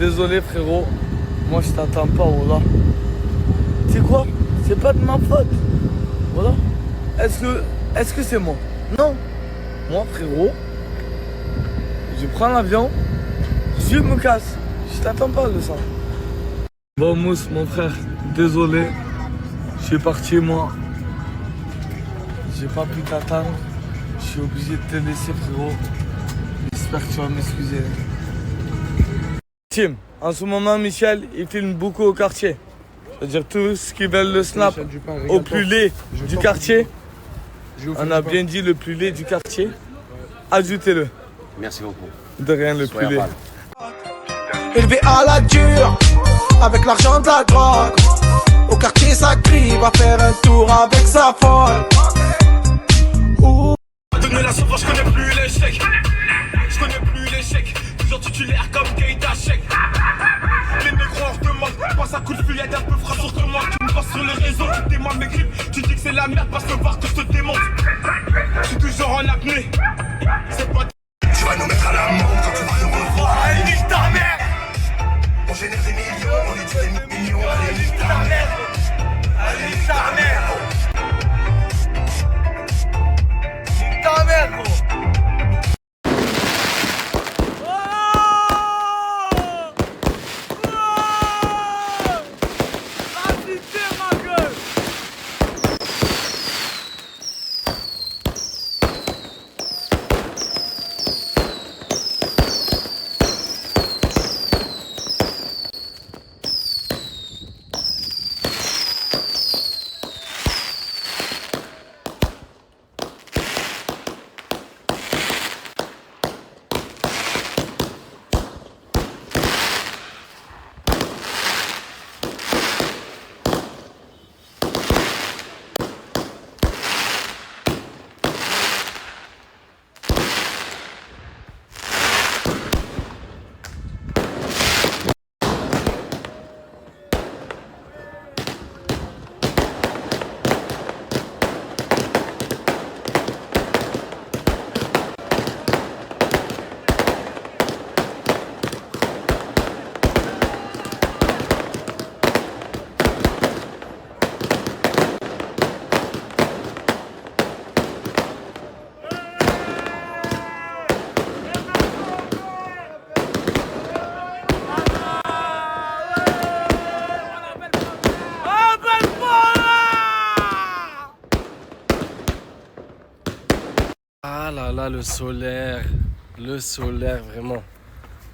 désolé frérot. Moi je t'attends pas, voilà. Tu sais quoi? C'est pas de ma faute. Voilà. Est-ce que c'est moi? Non. Moi frérot, je prends l'avion, je me casse. Je t'attends pas de ça. Bon Mousse mon frère, désolé. Je suis parti moi. J'ai pas pu t'attendre. Je suis obligé de te laisser frérot. J'espère que tu vas m'excuser. Tim, en ce moment Michel il filme beaucoup au quartier. C'est-à-dire tous ceux qui veulent le snap au plus laid du quartier. On a bien dit le plus laid du quartier. Ajoutez-le. Merci beaucoup. De rien le plus laid. Élevé à la dure, avec l'argent de la drogue. Au quartier ça crie, va faire un tour avec sa folle. Donner la sauvage, je connais plus l'échec. Je connais plus l'échec. Toujours titulaire comme Keita Sheik. Les négros hors de mode, passe un coup de fuyette un peu frappe sur moi. Tu me passes sur les réseaux, tu démarres mes clips. Tu dis que c'est la merde parce que voir que je te démonte. Je suis toujours en apnée. C'est pas. Tu vas nous mettre à l'amende quand tu vas nous revoir. Allez, nique ta mère. On génère des millions, on est des millions. Allez, nique ta mère. Allez, nique ta mère. Nique ta mère gros. Ah là là, le solaire, vraiment.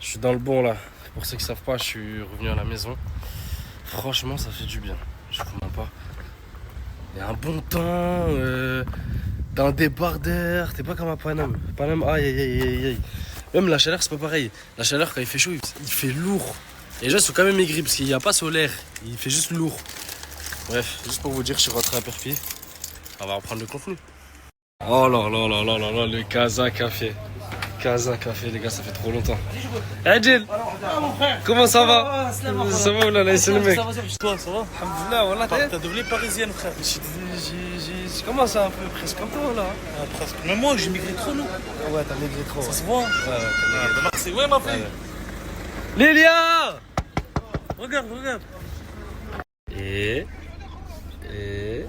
Je suis dans le bon là. Pour ceux qui savent pas, je suis revenu à la maison. Franchement, ça fait du bien. Je vous mens pas. Il y a un bon temps, d'un débardeur. T'es pas comme à Paname. Paname, aïe aïe aïe aïe aïe. Même la chaleur, c'est pas pareil. La chaleur, quand il fait chaud, il fait lourd. Et les gens sont quand même aigris parce qu'il n'y a pas solaire. Il fait juste lourd. Bref, juste pour vous dire, je suis rentré à Perpi. On va reprendre le contenu. Oh là là là là là là, le Casa Café. Casa Café, les gars, ça fait trop longtemps. Hey Jill, comment ça va? Ça va ou là, c'est le mec? Toi, ça va? Alhamdoulilah, wallah, T'as devenu parisienne, frère. j'ai commencé un peu presque comme toi là. Ah, presque. Mais moi, j'ai migré trop, nous. Ouais, t'as maigri trop. Ça se voit. Ouais, t'as maigri. Marseille, ouais, ma fille. Lilia! Regarde, regarde. Et.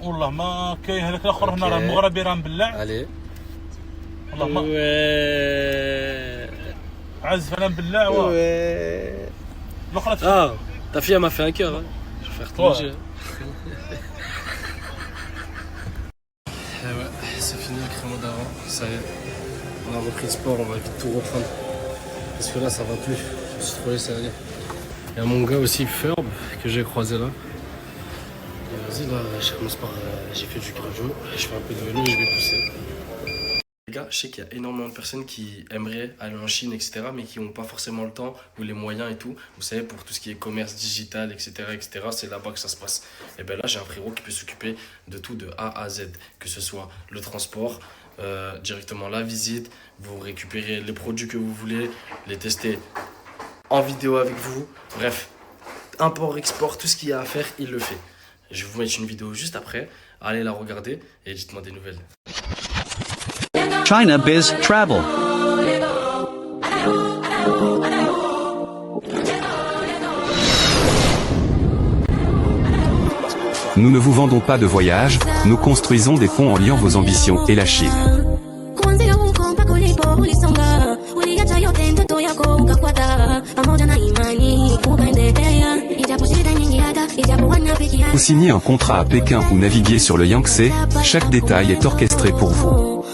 والله ما كاين هذاك الاخر هنا راه المغربي راه مبلع. Allez. والله ما Ouais. عزف انا مبلع. Ouais. الاخرى Ah, ta fille elle m'a fait un cœur. Hein. Je vais faire ton Ouais. jeu. Et ouais, c'est fini le créneau d'avant. Ça y est. On a repris le sport, on va vite tout reprendre. Parce que là ça va plus. Je me suis trouvé sérieux. Il y a mon gars aussi, Ferb, que j'ai croisé là. Et vas-y là, je commence par. J'ai fait du cardio, je fais un peu de vélo et je vais pousser. Les gars, je sais qu'il y a énormément de personnes qui aimeraient aller en Chine, etc., mais qui n'ont pas forcément le temps ou les moyens et tout. Vous savez, pour tout ce qui est commerce digital, etc., c'est là-bas que ça se passe. Et bien là, j'ai un frérot qui peut s'occuper de tout de A à Z, que ce soit le transport, directement la visite, vous récupérez les produits que vous voulez, les tester en vidéo avec vous. Bref, import, export, tout ce qu'il y a à faire, il le fait. Je vais vous mettre une vidéo juste après. Allez la regarder et dites-moi des nouvelles. China Biz Travel. Nous ne vous vendons pas de voyage, nous construisons des ponts en liant vos ambitions et la Chine. Vous signez un contrat à Pékin ou naviguez sur le Yangtze, chaque détail est orchestré pour vous.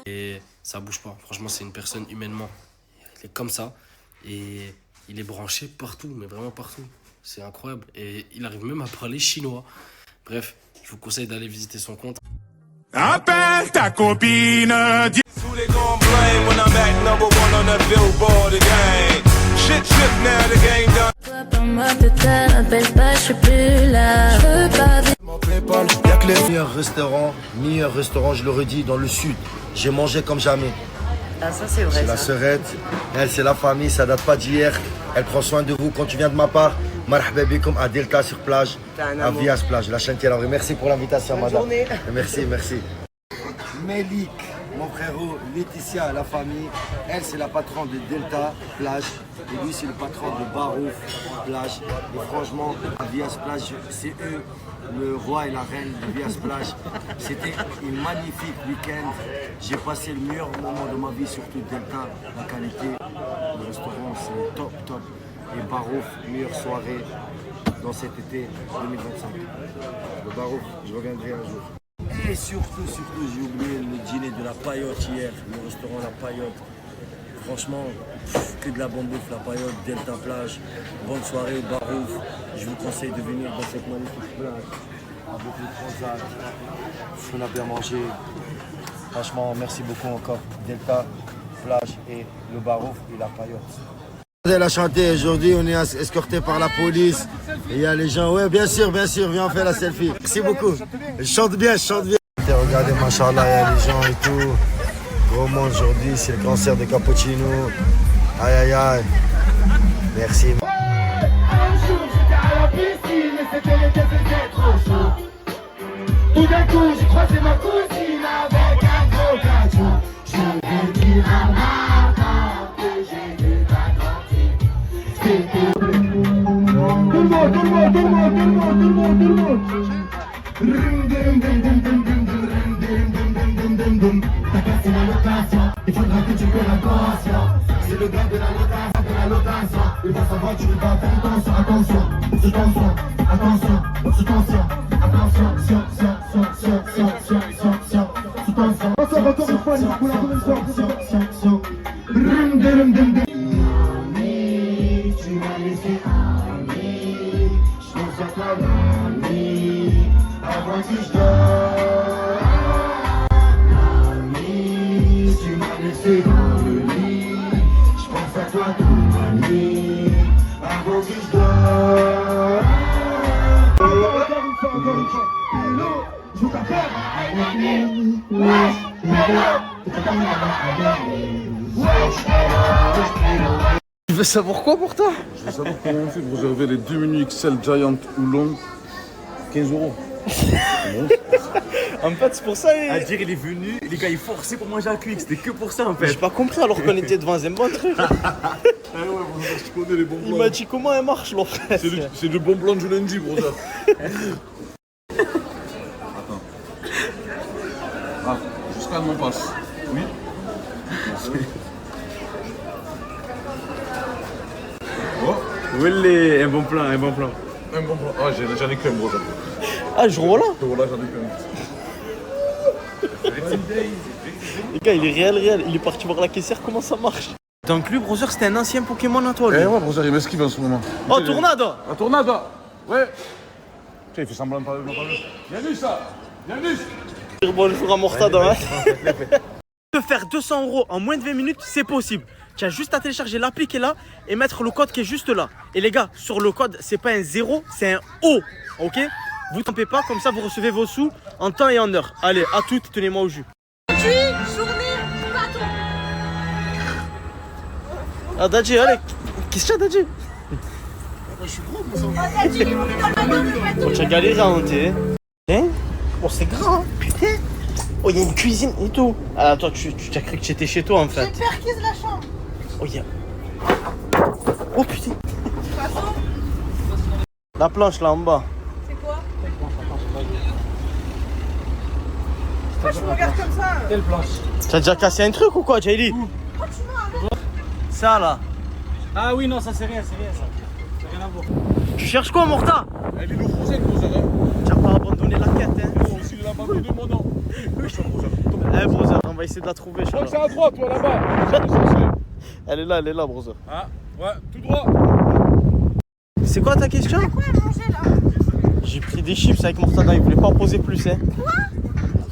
Et ça bouge pas. Franchement, c'est une personne humainement. Il est comme ça. Et il est branché partout, mais vraiment partout. C'est incroyable. Et il arrive même à parler chinois. Bref, je vous conseille d'aller visiter son compte. Appelle ta copine. Tous les grands blame when I'm at number one on the billboard again. Shit, now the game done. Toi par moi peut-être, m'appelle pas, je suis plus là. Je veux pas vivre. Mon PayPal, y'a que les meilleurs restaurants, je le redis, dans le sud. J'ai mangé comme jamais. Ah, ça c'est vrai. C'est la Serette, elle c'est la famille, ça date pas d'hier. Elle prend soin de vous quand tu viens de ma part. Marhaba bikoum à Delta sur plage, à Vias plage, la chaîne Tielaouri. Merci pour l'invitation, madame. Bonne journée. Merci, merci. Melik, mon frérot, Laetitia, la famille. Elle c'est la patronne de Delta plage. Et lui c'est le patron de Barouf plage. Et franchement, à Vias plage, c'est eux, le roi et la reine de Vias plage. C'était un magnifique week-end. J'ai passé le meilleur moment de ma vie, surtout Delta, la qualité. Le restaurant c'est top, top. Et Barouf, meilleure soirée dans cet été 2025. Le Barouf, je reviendrai un jour. Et surtout, j'ai oublié le dîner de la Paillote hier, le restaurant La Paillote. Franchement, que de la bonne bouffe, La Paillote, Delta Plage. Bonne soirée, Barouf. Je vous conseille de venir dans cette magnifique plage avec le transat. On a bien mangé. Franchement, merci beaucoup encore. Delta Plage et le Barouf et La Paillote. Elle a chanté aujourd'hui, on est escorté par la police. Et il y a les gens, ouais, bien sûr, viens, on fait la selfie. Merci beaucoup. Je chante bien. Regardez, machallah, il y a les gens et tout. Gros monde aujourd'hui, c'est le concert de Cappuccino. Aïe. Merci. Un jour, j'étais à la piscine et c'était l'été, c'était trop chaud. Tout d'un coup, j'ai croisé ma cousine avec un gros gâteau. Je vais dire à maman que j'ai vu ta cantine. C'était tout le monde. T'as cassé la location, il faudra que tu paies la caution. C'est le gars de la location. Il va savoir que tu vas faire attention. Retour une fois, pour la première fois. Ami, tu m'as laissé ami. Je pense à toi, ami. Avant que je dors. Ami, tu m'as laissé dans le lit. Je pense à toi toute la nuit. Avant que je dors. Encore une fois. Hello, je vous t'appelle. Wesh, Tu veux savoir quoi pour toi? Je veux savoir comment on fait pour réserver les 2 menus XL Giant ou Long. 15 €. En fait, c'est pour ça. À dire, il est venu, les gars, ils forçaient pour manger à Quick, c'était que pour ça en fait. J'ai pas compris alors qu'on était devant un bon truc. Ah ouais, je connais les bons plans. Il m'a dit comment elle marche, leur frère. C'est le bon plan du lundi, brother. Attends. Ah, jusqu'à mon passe. Oui. Oh. Oui, un bon plan. Un bon plan. Ah, j'en ai qu'un, brother. Ah, je roule là. Voilà, j'en ai qu'un. Les gars, il est réel. Il est parti voir la caissière, comment ça marche. Donc lui, brother, c'était un ancien Pokémon à toi, lui. Eh ouais, brother, il m'esquive en ce moment. Oh, Tornado. Ah, Tornado. Ouais. Tiens, il fait semblant de pas parler. Bienvenue, ça. Bienvenue. Bonjour à Mortada. De faire 200 € en moins de 20 minutes, c'est possible. Tu as juste à télécharger l'appli qui est là et mettre le code qui est juste là. Et les gars, sur le code, c'est pas un 0, c'est un O. Ok? Vous trompez pas, comme ça vous recevez vos sous en temps et en heure. Allez, à toutes, tenez-moi au jus. Ah, Dadji, allez. Qu'est-ce que tu as, Dadji? Je suis gros, moi, ça. Tu as galéré à monter. Hein? Oh, c'est grand, hein? Putain. Oh, il y a une cuisine et tout. Ah, toi, tu as cru que tu étais chez toi, en fait. J'ai perquise la chambre. Oh, il y a... Oh, putain. La planche, là, en bas. C'est quoi? Pourquoi tu me regardes comme ça? Quelle planche? Tu as déjà cassé un truc ou quoi, Jaili? Pourquoi tu m'arrêtes? Ça, là. Ah oui, non, ça c'est rien, ça. Ça n'a rien à voir. Tu cherches quoi, Morta? Elle est le Brother, Brother. Tu n'as pas abandonné la quête, hein? Moi aussi, il l'a abandonné, mon nom. Eh, Brother, on va essayer de la trouver, je Je crois crois. que c'est à droite, toi, là-bas. Elle est là, Brother. Ah, ouais, tout droit. C'est quoi ta question? C'est quoi à manger là? J'ai pris des chips avec Mortada, il voulait pas en poser plus, hein.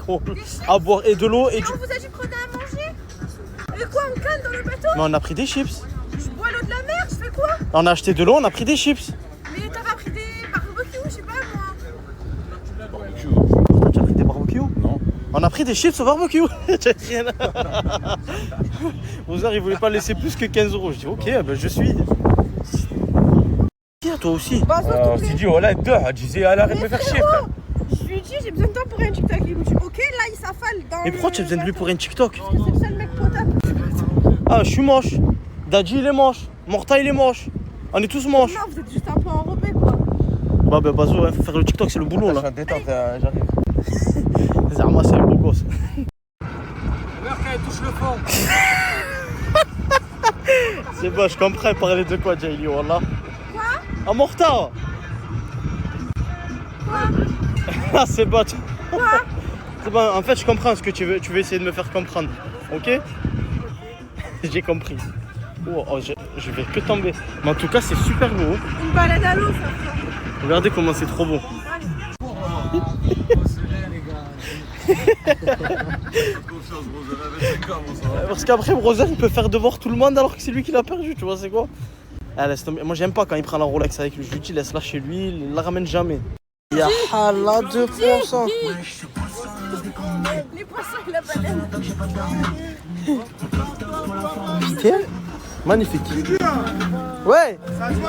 Quoi? À boire et de l'eau et du... On vous a dit prenez à manger? Et quoi, on canne dans le bateau? Mais on a pris des chips. Je bois l'eau de la mer, je fais quoi? On a acheté de l'eau, on a pris des chips. Mais t'as pas pris des barbecues, je sais pas moi. Pourquoi tu as pris des barbecues? Non. On a pris des chips au barbecue. T'as rien à... Brother, il voulait pas laisser plus que 15 €. Je dis ok, ben je suis. Tiens, toi aussi. Je t'ai dit, voilà, deux, je disais, elle arrête de me faire chier, frère. Je lui ai dit, j'ai besoin de toi pour un TikTok. Il me dit, ok, là il s'affale dans. Mais pourquoi tu as besoin de lui pour un TikTok? Parce que c'est le seul mec potable. Ah, je suis moche. Dadji, il est moche. Morta, il est moche. On est tous moches. Non, vous êtes juste un peu enrobé quoi. Bah, Bazo, hein, faut faire le TikTok, c'est le boulot là. Détente, j'arrive. Zarma, c'est un beau gosse. Regarde quand elle touche le fond. C'est bon, je comprends parler de quoi, Jaili, wallah. Quoi? Ah, Morta. Ah, c'est bon. Quoi? C'est bon, en fait, je comprends ce que tu veux. Tu veux essayer de me faire comprendre. Ok? J'ai compris. Oh, je vais que tomber. Mais en tout cas, c'est super beau. Une balade à l'eau, ça fait. Regardez comment c'est trop beau. Parce qu'après, Brother, il peut faire devoir tout le monde alors que c'est lui qui l'a perdu, tu vois, c'est quoi? Ah, laisse tomber. Moi, j'aime pas quand il prend la Rolex avec lui. Je lui dis, laisse-la chez lui, il la ramène jamais. Il y a Hala 2%. Les poissons et la baleine. Putain, magnifique. Ouais.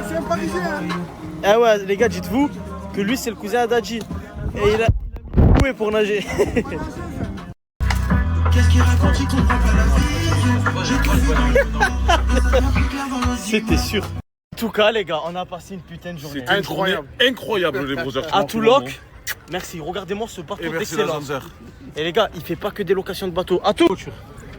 C'est un Parisien. Eh ouais, les gars, dites-vous que lui, c'est le cousin d'Adji. Et il a mis pour nager. Qu'est-ce qu'il raconte, il comprend pas la vie. C'était sûr. En tout cas, les gars, on a passé une putain de journée. Incroyable. Incroyable, les Brothers. À Touloc. Merci, regardez-moi ce bateau d'excellence. Et les gars, il fait pas que des locations de bateaux. À tout.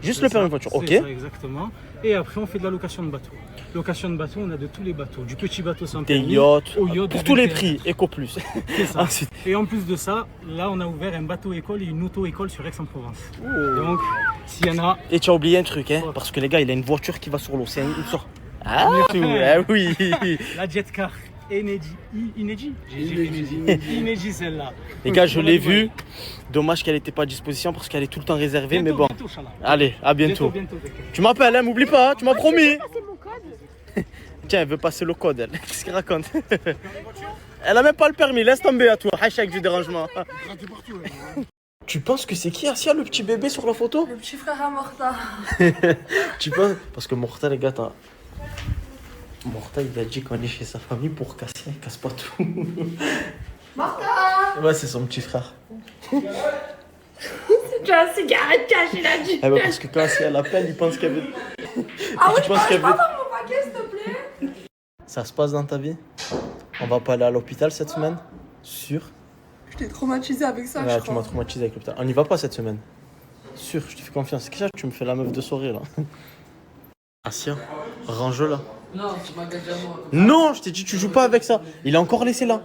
Juste le permis de voiture, ok. C'est ça, exactement. Et après, on fait de la location de bateau. Location de bateau, on a de tous les bateaux. Du petit bateau sans Des permis yachts, au yacht pour de tous les 21. prix, Eco Plus. C'est ça. Ensuite. Et en plus de ça, là, on a ouvert un bateau-école et une auto-école sur Aix-en-Provence. Donc, s'il y en a... Et tu as oublié un truc, hein, parce que les gars, il a une voiture qui va sur l'eau. C'est une sorte. Ah, oui. La Jetcar Inédit. Inédit, celle-là. Les gars, je l'ai vue. Dommage qu'elle n'était pas à disposition parce qu'elle est tout le temps réservée, mais bon. Allez, à bientôt. Tu m'appelles, hein, m'oublie pas, tu m'as promis. Tiens, elle veut passer le code, elle. Qu'est-ce qu'elle raconte? Elle a même pas le permis, laisse tomber à toi. Hashtag du dérangement. Tu penses que c'est qui, Asia, le petit bébé sur la photo? Le petit frère à Morta. Tu penses? Parce que Morta, les gars, Morta, il a dit qu'on est chez sa famille pour casser, il casse pas tout. Morta! Ouais, c'est son petit frère. C'est déjà une cigarette cache, il a dit. Eh ben parce que quand elle appelle, il pense qu'elle veut. Ah oui, tu penses qu'elle veut. dans mon paquet, s'il te plaît. Ça se passe dans ta vie? On va pas aller à l'hôpital cette semaine? Sûr? Je t'ai traumatisé avec ça, Ouais, je tu crois. m'as traumatisé avec l'hôpital. On y va pas cette semaine? Sûr, je te fais confiance. Qu'est-ce que tu me fais la meuf de soirée là? Asia, range là. Non, tu m'as gagné à moi. Non, je t'ai dit tu joues pas avec ça. Il est encore laissé là.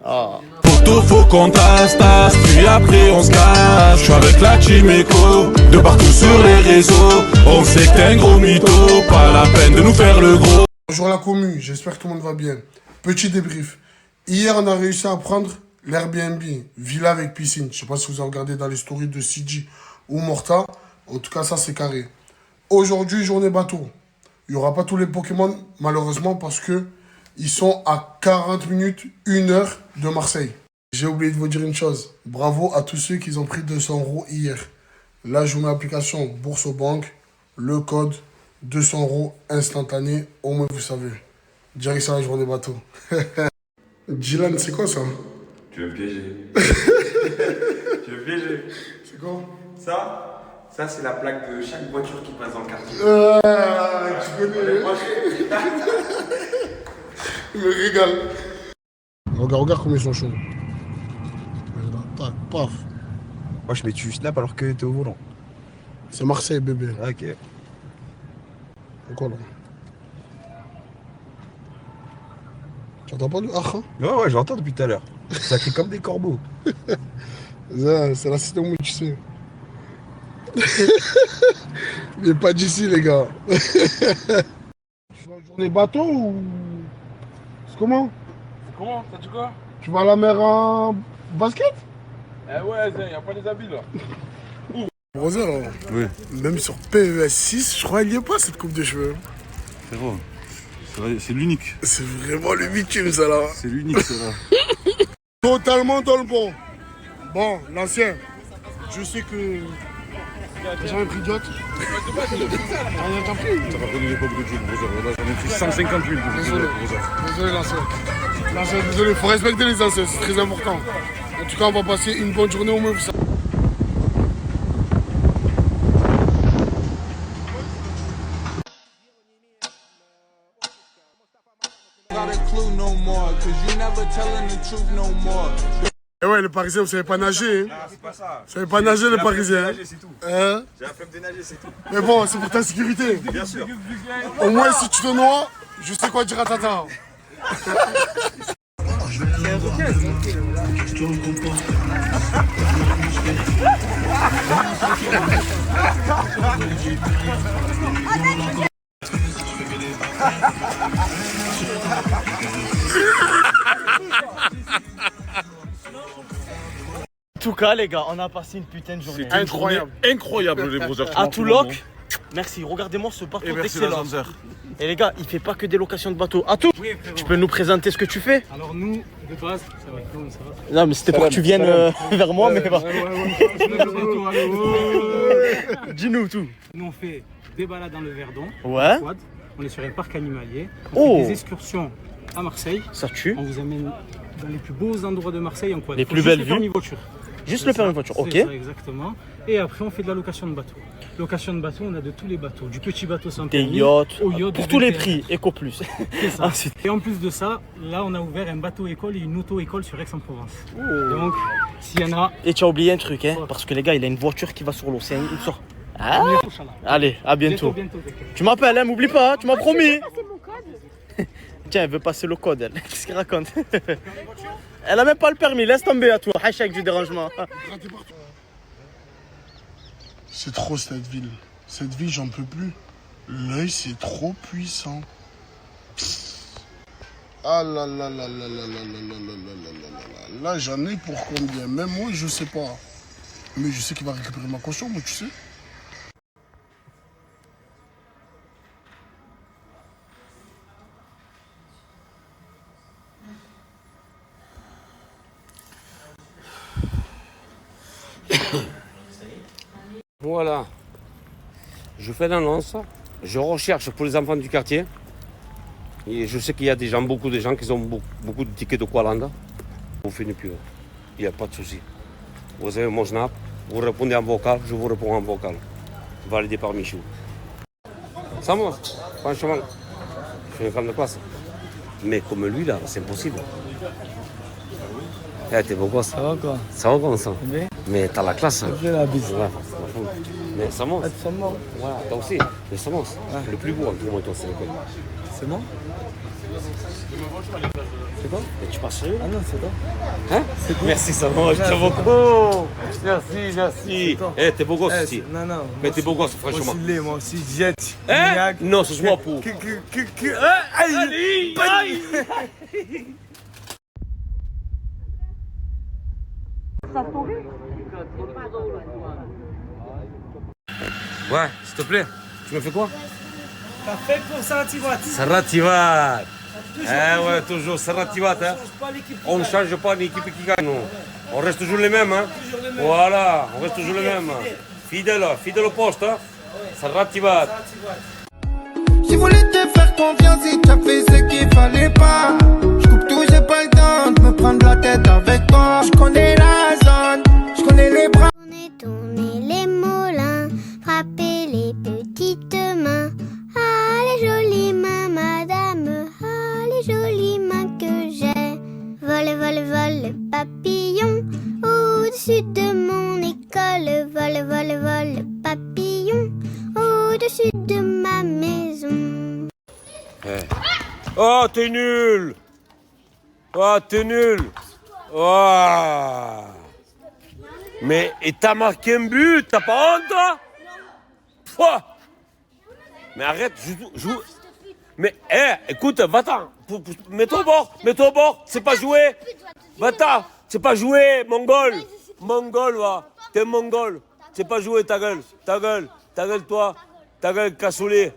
Ah. Photo, faut qu'on tasse, puis après on se cache. Je suis avec la team Eco, de partout sur les réseaux. On sait que t'es un gros mytho, pas la peine de nous faire le gros. Bonjour la commu, j'espère que tout le monde va bien. Petit débrief. Hier, on a réussi à prendre l'Airbnb, villa avec piscine. Je sais pas si vous avez regardé dans les stories de CG ou Morta. En tout cas, ça c'est carré. Aujourd'hui, journée bateau. Il n'y aura pas tous les Pokémon, malheureusement, parce que ils sont à 40 minutes, 1 heure de Marseille. J'ai oublié de vous dire une chose. Bravo à tous ceux qui ont pris 200 € hier. Là, je vous mets l'application Bourse aux banques, le code 200 € instantané. Au moins, vous savez. Direction la journée bateau. Dylan, c'est quoi ça? Tu veux me piéger. Tu veux me piéger. C'est quoi? Ça c'est la plaque de chaque voiture qui passe dans le quartier. Tu connais. Il me régale. Regarde comme ils sont chauds. Tac, paf. Wesh, mais tu snaps alors que t'es au volant. C'est Marseille, bébé. Ok. Pourquoi là? Tu entends pas du ah? Ouais, j'entends depuis tout à l'heure. Ça crie comme des corbeaux. C'est la cité où tu sais. Mais pas d'ici, les gars. Tu fais une journée bateau ou. C'est comment? Comment? T'as dit quoi? Tu vas à la mer en basket? Eh ouais, y a pas les habits là. Brother, oui. Même sur PES 6, je crois qu'il n'y a pas cette coupe de cheveux. Frérot, c'est l'unique. C'est vraiment le bitume, ça là. C'est l'unique, ça là. Totalement dans le bon. Bon, l'ancien, je sais que. T'as jamais pris d'yacht? T'as pris? T'as pas connu l'époque de Jules, brother. Là, j'en ai pris 150 000. Désolé, l'ancien. Désolé, faut respecter les anciens, c'est très important. En tout cas, on va passer une bonne journée au moins pour ça. Et ouais, les Parisiens, vous savez pas nager. Hein? Non, c'est pas ça. Vous savez pas nager, les Parisiens. Nager, c'est tout. Hein? J'ai la flemme de nager, c'est tout. Mais bon, c'est pour ta sécurité. Bien sûr. Au moins, si tu te noies, je sais quoi dire à tata. En tout cas, les gars, on a passé une putain de journée. Incroyable. Incroyable, les brothers. À Touloc, merci. Regardez-moi ce bateau d'excellence. Et les gars, il fait pas que des locations de bateaux. À tout. Oui, tu peux nous présenter ce que tu fais? Alors nous, de base, ça va. Non, ça va. Non, mais c'était pour que tu viennes vers moi, mais bah. Dis-nous tout. Nous, on fait des balades dans le Verdon. Ouais. Quad. On est sur un parc animalier. On fait des excursions à Marseille. Ça tue. On vous amène dans les plus beaux endroits de Marseille en quad. Les plus belles vues. Juste le permis voiture, ok. Ça, exactement. Et après, on fait de la location de bateau. Location de bateau, on a de tous les bateaux. Du petit bateau sans permis, des yachts, au yacht pour tous les prix, Eco Plus. C'est ça. Et en plus de ça, là, on a ouvert un bateau-école et une auto-école sur Aix-en-Provence. Donc, s'il y en a... Et tu as oublié un truc, hein, parce que les gars, il a une voiture qui va sur l'eau. C'est une sorte... Ah. Allez, à bientôt. Tu m'appelles, hein, m'oublie pas, tu m'as promis. Tiens, elle veut passer le code, elle. Qu'est-ce qu'elle raconte? Elle a même pas le permis, laisse tomber à toi. Hashtag du dérangement. C'est trop cette ville. Cette ville, j'en peux plus. L'œil, c'est trop puissant. Ah là là là là là là là là là là. Là, j'en ai pour combien? Même moi, je sais pas. Mais je sais qu'il va récupérer ma caution, moi, tu sais. Voilà, je fais l'annonce, je recherche pour les enfants du quartier. Et je sais qu'il y a des gens, beaucoup de gens qui ont beaucoup de tickets de Kualanda. Vous faites une pure, il n'y a pas de souci. Vous avez mon snap, vous répondez en vocal, je vous réponds en vocal. Validé par Michou. Ça moi, franchement, je suis une femme de classe. Mais comme lui là, c'est impossible. Eh, t'es beau gosse. Ça va quoi? Ça va comme ça? Mais t'as la classe. Je fais la bise. Ouais, mais Samos. Samos. Voilà, toi aussi. Mais Samos, le plus beau entre moi et toi, c'est lequel? C'est moi? C'est quoi? Mais tu passes sérieux? Ah non, c'est toi. Hein? Merci Samos, je t'aime beaucoup. Merci, merci. Eh, t'es beau gosse aussi. Non, non. Mais t'es beau gosse, franchement. Moi aussi, jet. Hein? Non, ce soit pour. Aïe! Aïe! Ouais, s'il te plaît, tu me fais quoi? Café pour Sarativat. Sarativat. Eh ouais, toujours Sarativat. Hein. On ne change pas l'équipe qui gagne. Non. On reste toujours les mêmes. Hein. Voilà, on reste toujours les mêmes. Fidèle au poste. Hein. Sarativat. J'ai voulu te faire confiance et tu as fait ce qu'il fallait pas. Je coupe tout, j'ai pas le temps de me prendre la tête avec toi. Je connais la zone, je connais les bras. Tourner les moulins, frapper les petites mains. Ah, les jolies mains, madame, ah, les jolies mains que j'ai. Vole, vole, vole, papillon, au-dessus de mon école. Vole, vole, vole, papillon, au-dessus de ma maison. Oh, t'es nul! Oh, t'es nul! Oh! Mais, et t'as marqué un but, t'as pas honte, toi? Pouah! Mais arrête, joue. Mais, écoute, va-t'en. Mets-toi au bord, c'est pas jouer. Va-t'en, c'est pas jouer, mongol. Mongol, va. T'es mongol. C'est pas jouer, ta gueule, toi. Ta gueule, cassoulet.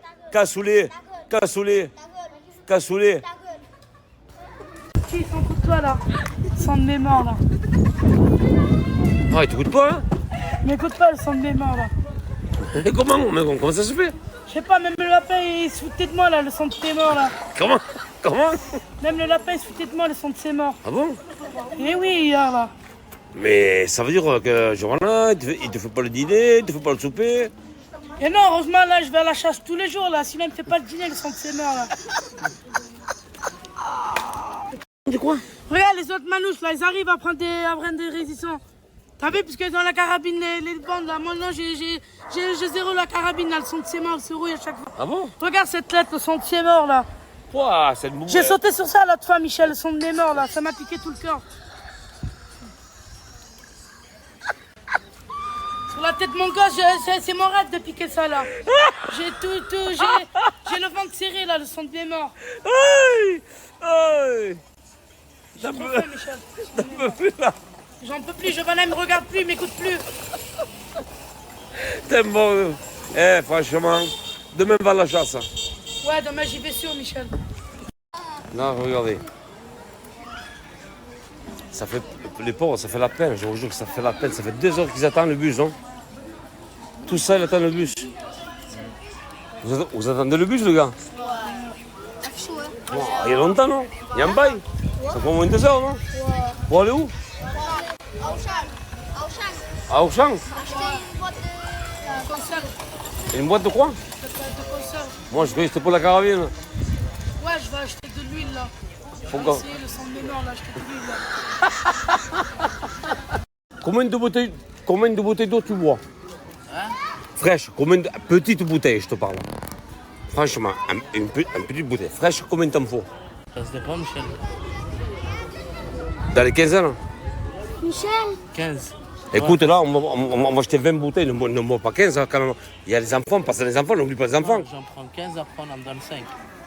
Qui s'en fout de toi là? Sang de mémoire là. Ah, il t'écoute pas, hein? M'écoute pas le sang de mémoire là. Et comment ça se fait? Je sais pas, même le lapin il se foutait de moi là, le sang de ses morts là. Comment? Même le lapin il se foutait de moi, le sang de ses morts. Ah bon? Eh oui, hier là. Mais ça veut dire que Johanna, il te fait pas le dîner, il te fait pas le souper. Et non, heureusement là, je vais à la chasse tous les jours là, sinon il me fait pas le dîner, le sang de ses morts là. De quoi? Regarde les autres manouches là, ils arrivent à prendre des résistants. T'as vu, parce que dans la carabine, les bandes là, moi non, j'ai zéro la carabine là, le sang de ses morts, il se rouille à chaque fois. Ah bon? Regarde cette lettre, le sang de ses morts là. Ouah, c'est le J'ai sauté sur ça l'autre fois, Michel, le son de mes morts là, ça m'a piqué tout le corps. Sur la tête de mon gosse, c'est mon rêve de piquer ça là. J'ai j'ai le ventre serré là, le son de mes morts. J'ai trop faim, Michel. J'en peux plus, Giovanna, il me regarde plus, il m'écoute plus. T'es bon. Franchement, demain va à la chasse. Ouais, demain j'y vais sûr, Michel. Non, regardez. Ça fait, les pauvres, ça fait la peine, je vous jure que ça fait la peine. Ça fait 2 heures qu'ils attendent le bus, non? Tout ça, ils attendent le bus. Vous attendez le bus, les gars? Ouais. Il y a longtemps, non? Il y a un bail. Ça fait au moins 2 heures, non? Pour aller où? À Auchan. Une boîte de quoi? Moi, je croyais que c'était pour la carabine. Ouais, je vais acheter de l'huile là. Pourquoi? Essayer le sang de mémoire là, acheter de l'huile là. Combien de bouteilles d'eau tu bois? Hein? Fraîche, combien de petites bouteilles, je te parle. Franchement, une petite bouteille fraîche, combien t'en faut? Ça se dépend, Michel. Dans les 15 ans? Michel 15. Écoute, là, on va acheter 20 bouteilles, ne bois pas 15 hein, quand même. Il y a les enfants, parce que les enfants, n'oublie pas les enfants. J'en prends 15, après on en donne 5.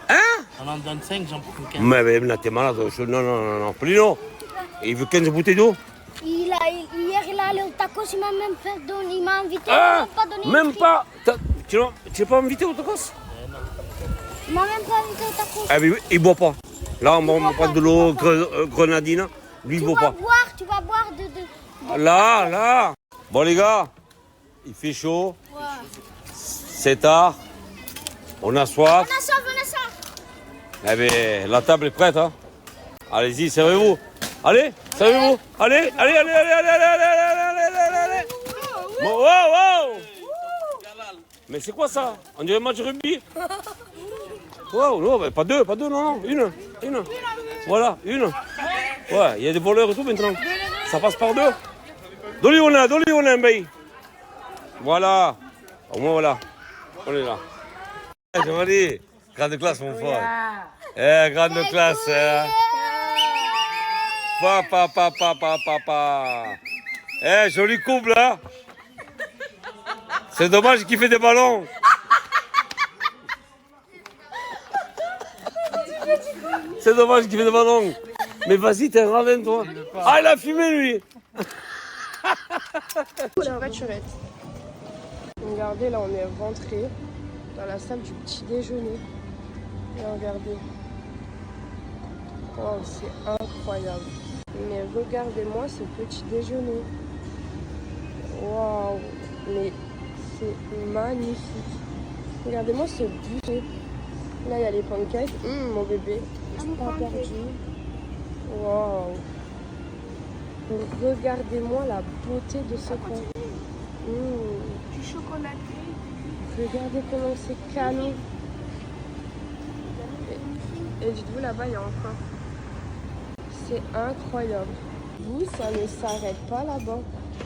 Hein? On en donne 5, j'en prends 15. Mais là, t'es malade. Non. Plino, il veut 15 bouteilles d'eau? Hier, il a allé au tacos, il m'a même pas donné, il m'a invité, Ah, il m'a pas donné. même pas. Tu n'es pas invité au tacos? Il m'a même pas invité au tacos. Ah, mais il boit pas. Là, on va prendre de l'eau grenadine. Lui, il boit pas. Tu vas boire de... Là. Bon, les gars, il fait chaud. Ouais. C'est tard. On a soif. On a soif. Eh bien, la table est prête. Hein. Allez-y, servez-vous. Allez, servez-vous. Allez. Wow. Mais c'est quoi ça? On dirait un match de rugby. Wow, non, pas deux, non. Une. Voilà, une. Ouais, il y a des voleurs et tout maintenant. Ça passe par 2. Doli on a, bay. Voilà. Au moins, voilà. On est là. Je m'en dis, grande classe, mon frère. Grande classe. Papa. Joli couple, hein. C'est dommage qu'il fait des ballons. C'est dommage qu'il fait des ballons. Mais vas-y, t'es un radin, toi. Ah, il a fumé, lui. La voiturette. Regardez, là, on est rentré dans la salle du petit déjeuner. Et regardez. Oh, c'est incroyable. Mais regardez-moi ce petit déjeuner. Waouh, mais c'est magnifique. Regardez-moi ce buffet. Là, il y a les pancakes. Mon bébé, pas perdu. Wow. Regardez-moi la beauté de ce pain. Du chocolaté. Regardez comment c'est canon. Et dites-vous, là-bas, il y a encore. C'est incroyable. Vous, ça ne s'arrête pas là-bas.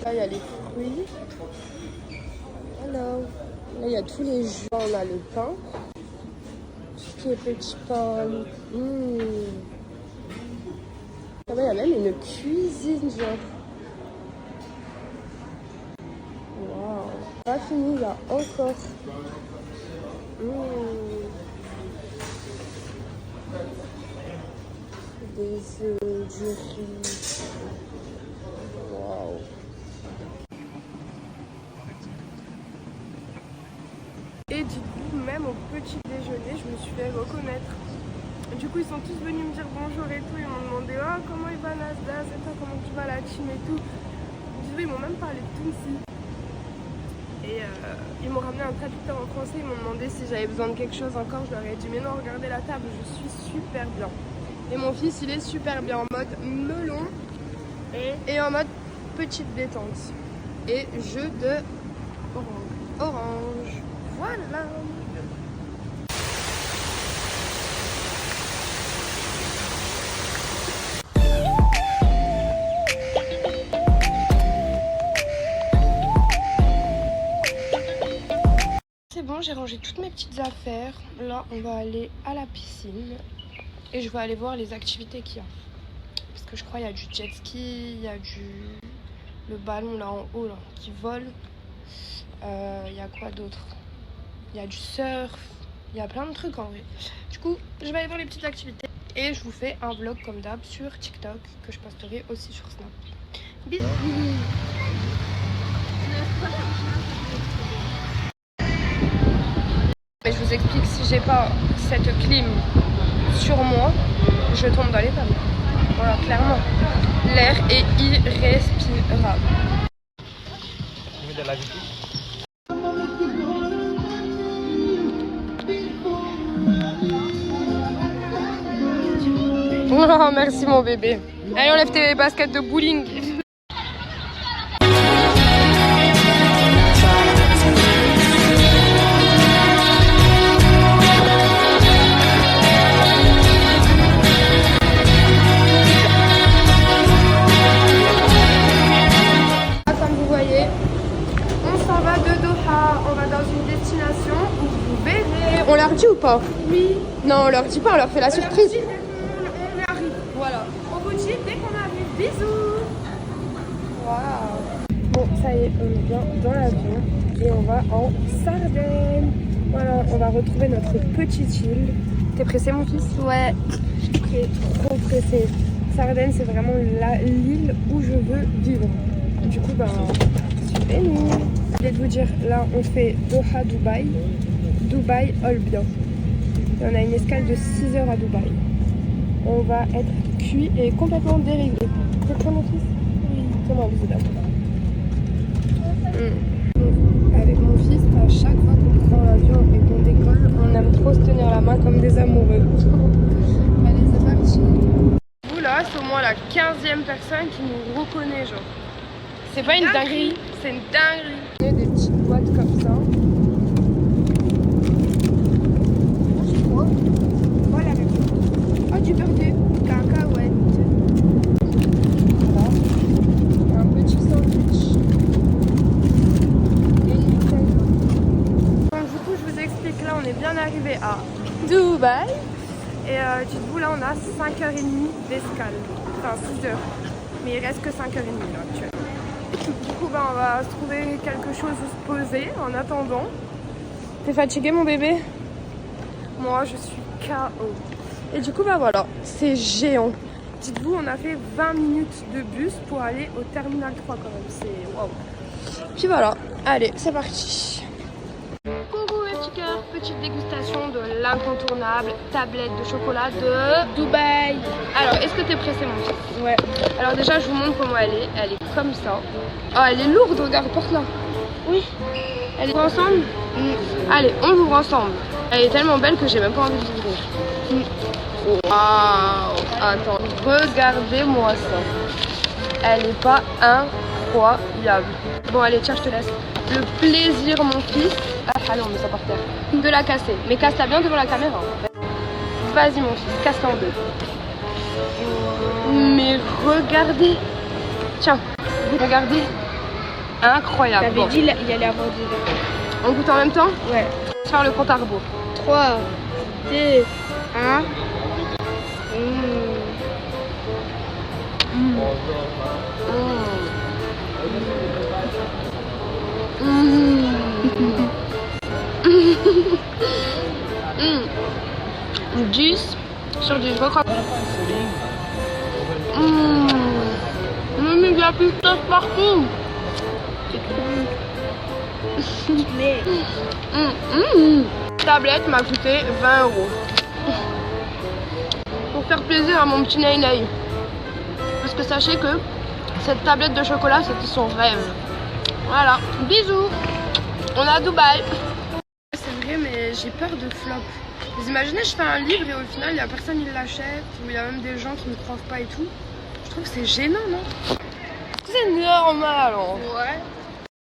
Là, il y a les fruits. Hello. Là, il y a tous les jus. On a le pain. Tout ce qui est petit pain. Là-bas, il y a même une cuisine, genre. Waouh. Pas fini, il y a encore. Des œufs, du riz. Waouh. Et du coup, même au petit déjeuner, je me suis fait reconnaître. Du coup, ils sont tous venus me dire bonjour et tout. Ils m'ont demandé comment il va Nasdaq et toi, comment tu vas la team et tout. Ils m'ont même parlé de Tunisi. Et ils m'ont ramené un traducteur en français. Ils m'ont demandé si j'avais besoin de quelque chose encore. Je leur ai dit mais non, regardez la table, je suis super bien. Et mon fils, il est super bien en mode melon et en mode petite détente. Et jeu de orange. Voilà. C'est bon, j'ai rangé toutes mes petites affaires. Là, on va aller à la piscine. Et je vais aller voir les activités qu'il y a. Parce que je crois qu'il y a du jet ski, il y a le ballon là en haut là, qui vole. Il y a quoi d'autre? Il y a du surf. Il y a plein de trucs en vrai. Du coup, je vais aller voir les petites activités. Et je vous fais un vlog comme d'hab sur TikTok, que je posterai aussi sur Snap. Bisous. Mais je vous explique, si j'ai pas cette clim sur moi, je tombe dans les pommes. Voilà, clairement. L'air est irrespirable. Oh, merci mon bébé. Allez, enlève tes baskets de bowling. On leur dit ou pas? Oui. Non, on leur dit pas, on leur fait la surprise. On arrive. Voilà. On vous dit dès qu'on arrive. Bisous. Waouh. Bon, ça y est, on est bien dans l'avion et on va en Sardaigne. Voilà, on va retrouver notre petite île. T'es pressé, mon fils? Ouais. Je suis trop pressée. Sardaigne, c'est vraiment l'île où je veux vivre. Du coup, suivez-nous. Je vais vous dire, là, on fait Doha, Dubaï. Dubaï, Olbia. Et on a une escale de 6 heures à Dubaï. On va être cuit et complètement dérivé. C'est toi mon fils? Oui. Comment vous êtes Avec mon fils, à chaque fois qu'on prend l'avion et qu'on décolle, on aime trop se tenir la main comme des amoureux. Allez, c'est parti. Vous là, c'est au moins la 15e personne qui nous reconnaît, genre. C'est pas une dinguerie, c'est une dinguerie. Il y a des petites boîtes comme ça. Voilà. Oh, du beurre de cacahuète. Voilà. Un petit sandwich. Et nickel. Donc du coup, je vous explique, là, on est bien arrivé à Dubaï. Et dites-vous, là, on a 5h30 d'escale. Enfin, 6 heures. Mais il reste que 5h30 là, actuellement. Du coup, on va se trouver quelque chose où se poser en attendant. T'es fatigué, mon bébé? Moi, je suis KO. Et du coup, voilà, c'est géant. Dites-vous, on a fait 20 minutes de bus pour aller au terminal 3 quand même. C'est waouh. Puis voilà, allez, c'est parti. Coucou les petits cœurs, petite dégustation de l'incontournable tablette de chocolat de Dubaï. Alors, est-ce que t'es pressé, mon fils? Ouais. Alors déjà, je vous montre comment elle est. Elle est comme ça. Oh, elle est lourde, regarde, porte-la. Oui. Elle est ensemble. Allez, on l'ouvre ensemble. Elle est tellement belle que j'ai même pas envie de l'ouvrir. Waouh. Attends. regardez-moi ça. Elle est pas incroyable. Bon allez, tiens, je te laisse. Le plaisir, mon fils. Ah, allez, on met ça par terre. De la casser. Mais casse-la bien devant la caméra. Vas-y, mon fils, casse-la en deux. Mais regardez. Tiens, regardez. Incroyable. T'avais dit il allait avoir du lait. On goûte en même temps? Ouais. On va faire le compte à rebours. 3, 2, 1. Mmh. 10 sur 10, je recrois. Mais il y a plus de sauce partout. Tablette m'a coûté 20 €. Pour faire plaisir à mon petit Naïnaï. Parce que sachez que cette tablette de chocolat, c'était son rêve. Voilà, bisous. On est à Dubaï. C'est vrai, mais j'ai peur de flop. Vous imaginez, je fais un livre et au final, il n'y a personne qui l'achète. Ou il y a même des gens qui ne me croient pas et tout. Je trouve que c'est gênant, non? C'est normal. Ouais.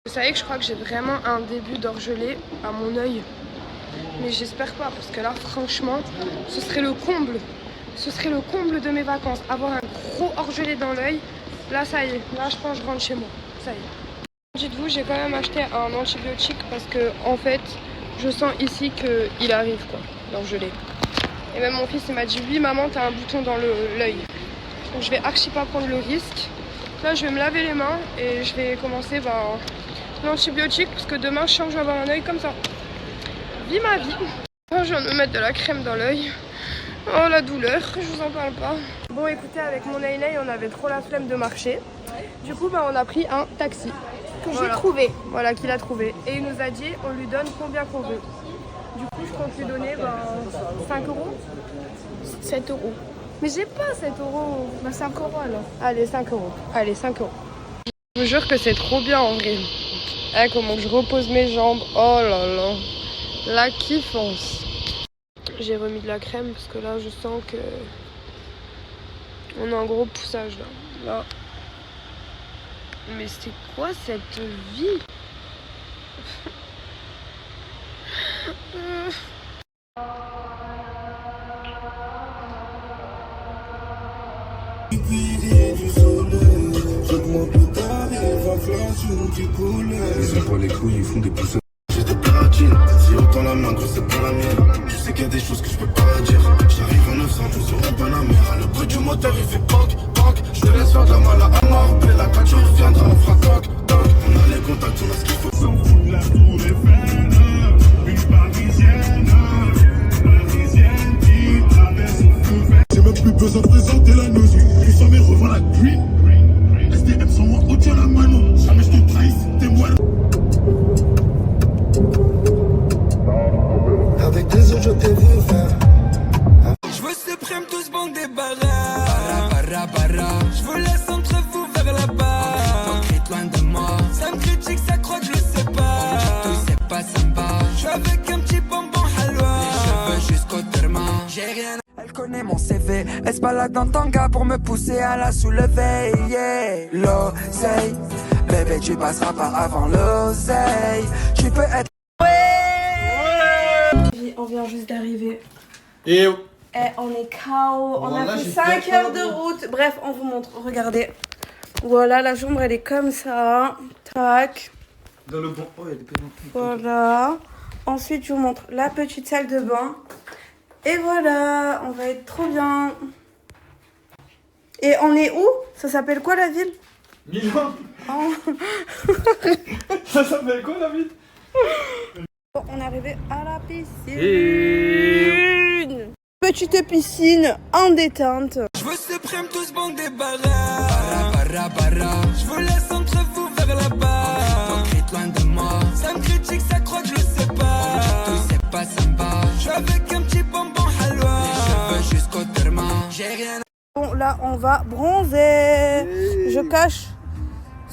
Vous savez que je crois que j'ai vraiment un début d'orgelé à mon œil. Mais j'espère pas, parce que là, franchement, ce serait le comble. Ce serait le comble de mes vacances. Avoir un gros orgelé dans l'œil. Là, ça y est. Là, je pense que je rentre chez moi. Ça y est. Dites-vous, j'ai quand même acheté un antibiotique parce que, en fait, je sens ici qu'il arrive, quoi, l'orgelé. Et même mon fils, il m'a dit, oui, maman, t'as un bouton dans l'œil. Donc, je vais archi pas prendre le risque. Là, je vais me laver les mains et je vais commencer l'antibiotique parce que demain, je sens que je vais avoir un œil comme ça. Vis ma vie. Je viens de me mettre de la crème dans l'œil. Oh, la douleur, je vous en parle pas. Bon, écoutez, avec mon Naïnaï, on avait trop la flemme de marcher. Du coup, on a pris un taxi. Que j'ai trouvé. Voilà, qu'il a trouvé. Et il nous a dit, on lui donne combien qu'on veut. Du coup, je compte lui donner 5 €. 7 €. Mais j'ai pas 7 €. 5 € alors. Allez, 5 €. Allez, 5 €. Je vous jure que c'est trop bien en vrai. Ah, comment je repose mes jambes. Oh là là. La kiffance. J'ai remis de la crème parce que là, je sens que on a un gros poussage là. Mais c'est quoi cette vie? Ils ont pas les couilles, ils font des pouces. J'ai des platines, si autant la main, gros, c'est pas la mienne. Tu sais qu'il y a des choses que je peux pas dire. J'arrive en 900, tu seras pas la mer. Le bruit du moteur, il fait poc, poc. Je te laisse faire de la mala à Marbella. La voiture reviendra, on fera toc, toc. On a les contacts, on a ce qu'il faut. S'en fout de la tour Eiffel. Une parisienne, parisienne qui traverse le feu vert. J'ai même plus besoin de présenter la nausée. Ils sont mes revends la green. SDM sans moi, au tient la mano. Jamais je te trahisse, t'es moi. Avec des yeux, je t'ai vu faire. Je veux ce prime, tous bon débarras. Barra, barra. Je vous laisse entre vous vers là-bas. Hypocrite loin de moi. Ça me critique, ça croit que je le sais pas. Tout c'est pas sympa. Je suis avec un petit bonbon halwa. Les cheveux jusqu'au terma. J'ai rien. Elle connaît mon CV. Elle se balade en tanga pour me pousser à la soulever. Yeah. L'oseille. Bébé, tu passeras pas avant l'oseille. Tu peux être. On vient juste d'arriver. Et on est KO. On a Voilà, fait j'ai 5 fait heures de route. Bref, on vous montre. Regardez. Voilà, la chambre, elle est comme ça. Tac. Dans le bon. Oh, il y a des pénalités. Voilà. Ensuite, je vous montre la petite salle de bain. Et voilà, on va être trop bien. Et on est où? Ça s'appelle quoi la ville? Milan. Oh. Ça s'appelle quoi la ville? Bon, on est arrivé à la piscine. Et... Petite piscine en détente. Je veux ce prime, tous bon débarras. Barra, barra. Je vous laisse entre vous vers là-bas. Hypocrite loin de moi. Ça me critique, ça croit que je le sais pas. Tout c'est pas sympa. Je suis avec un petit bonbon halwa. Les cheveux jusqu'au terma. J'ai rien. Bon, là, on va bronzer. Je cache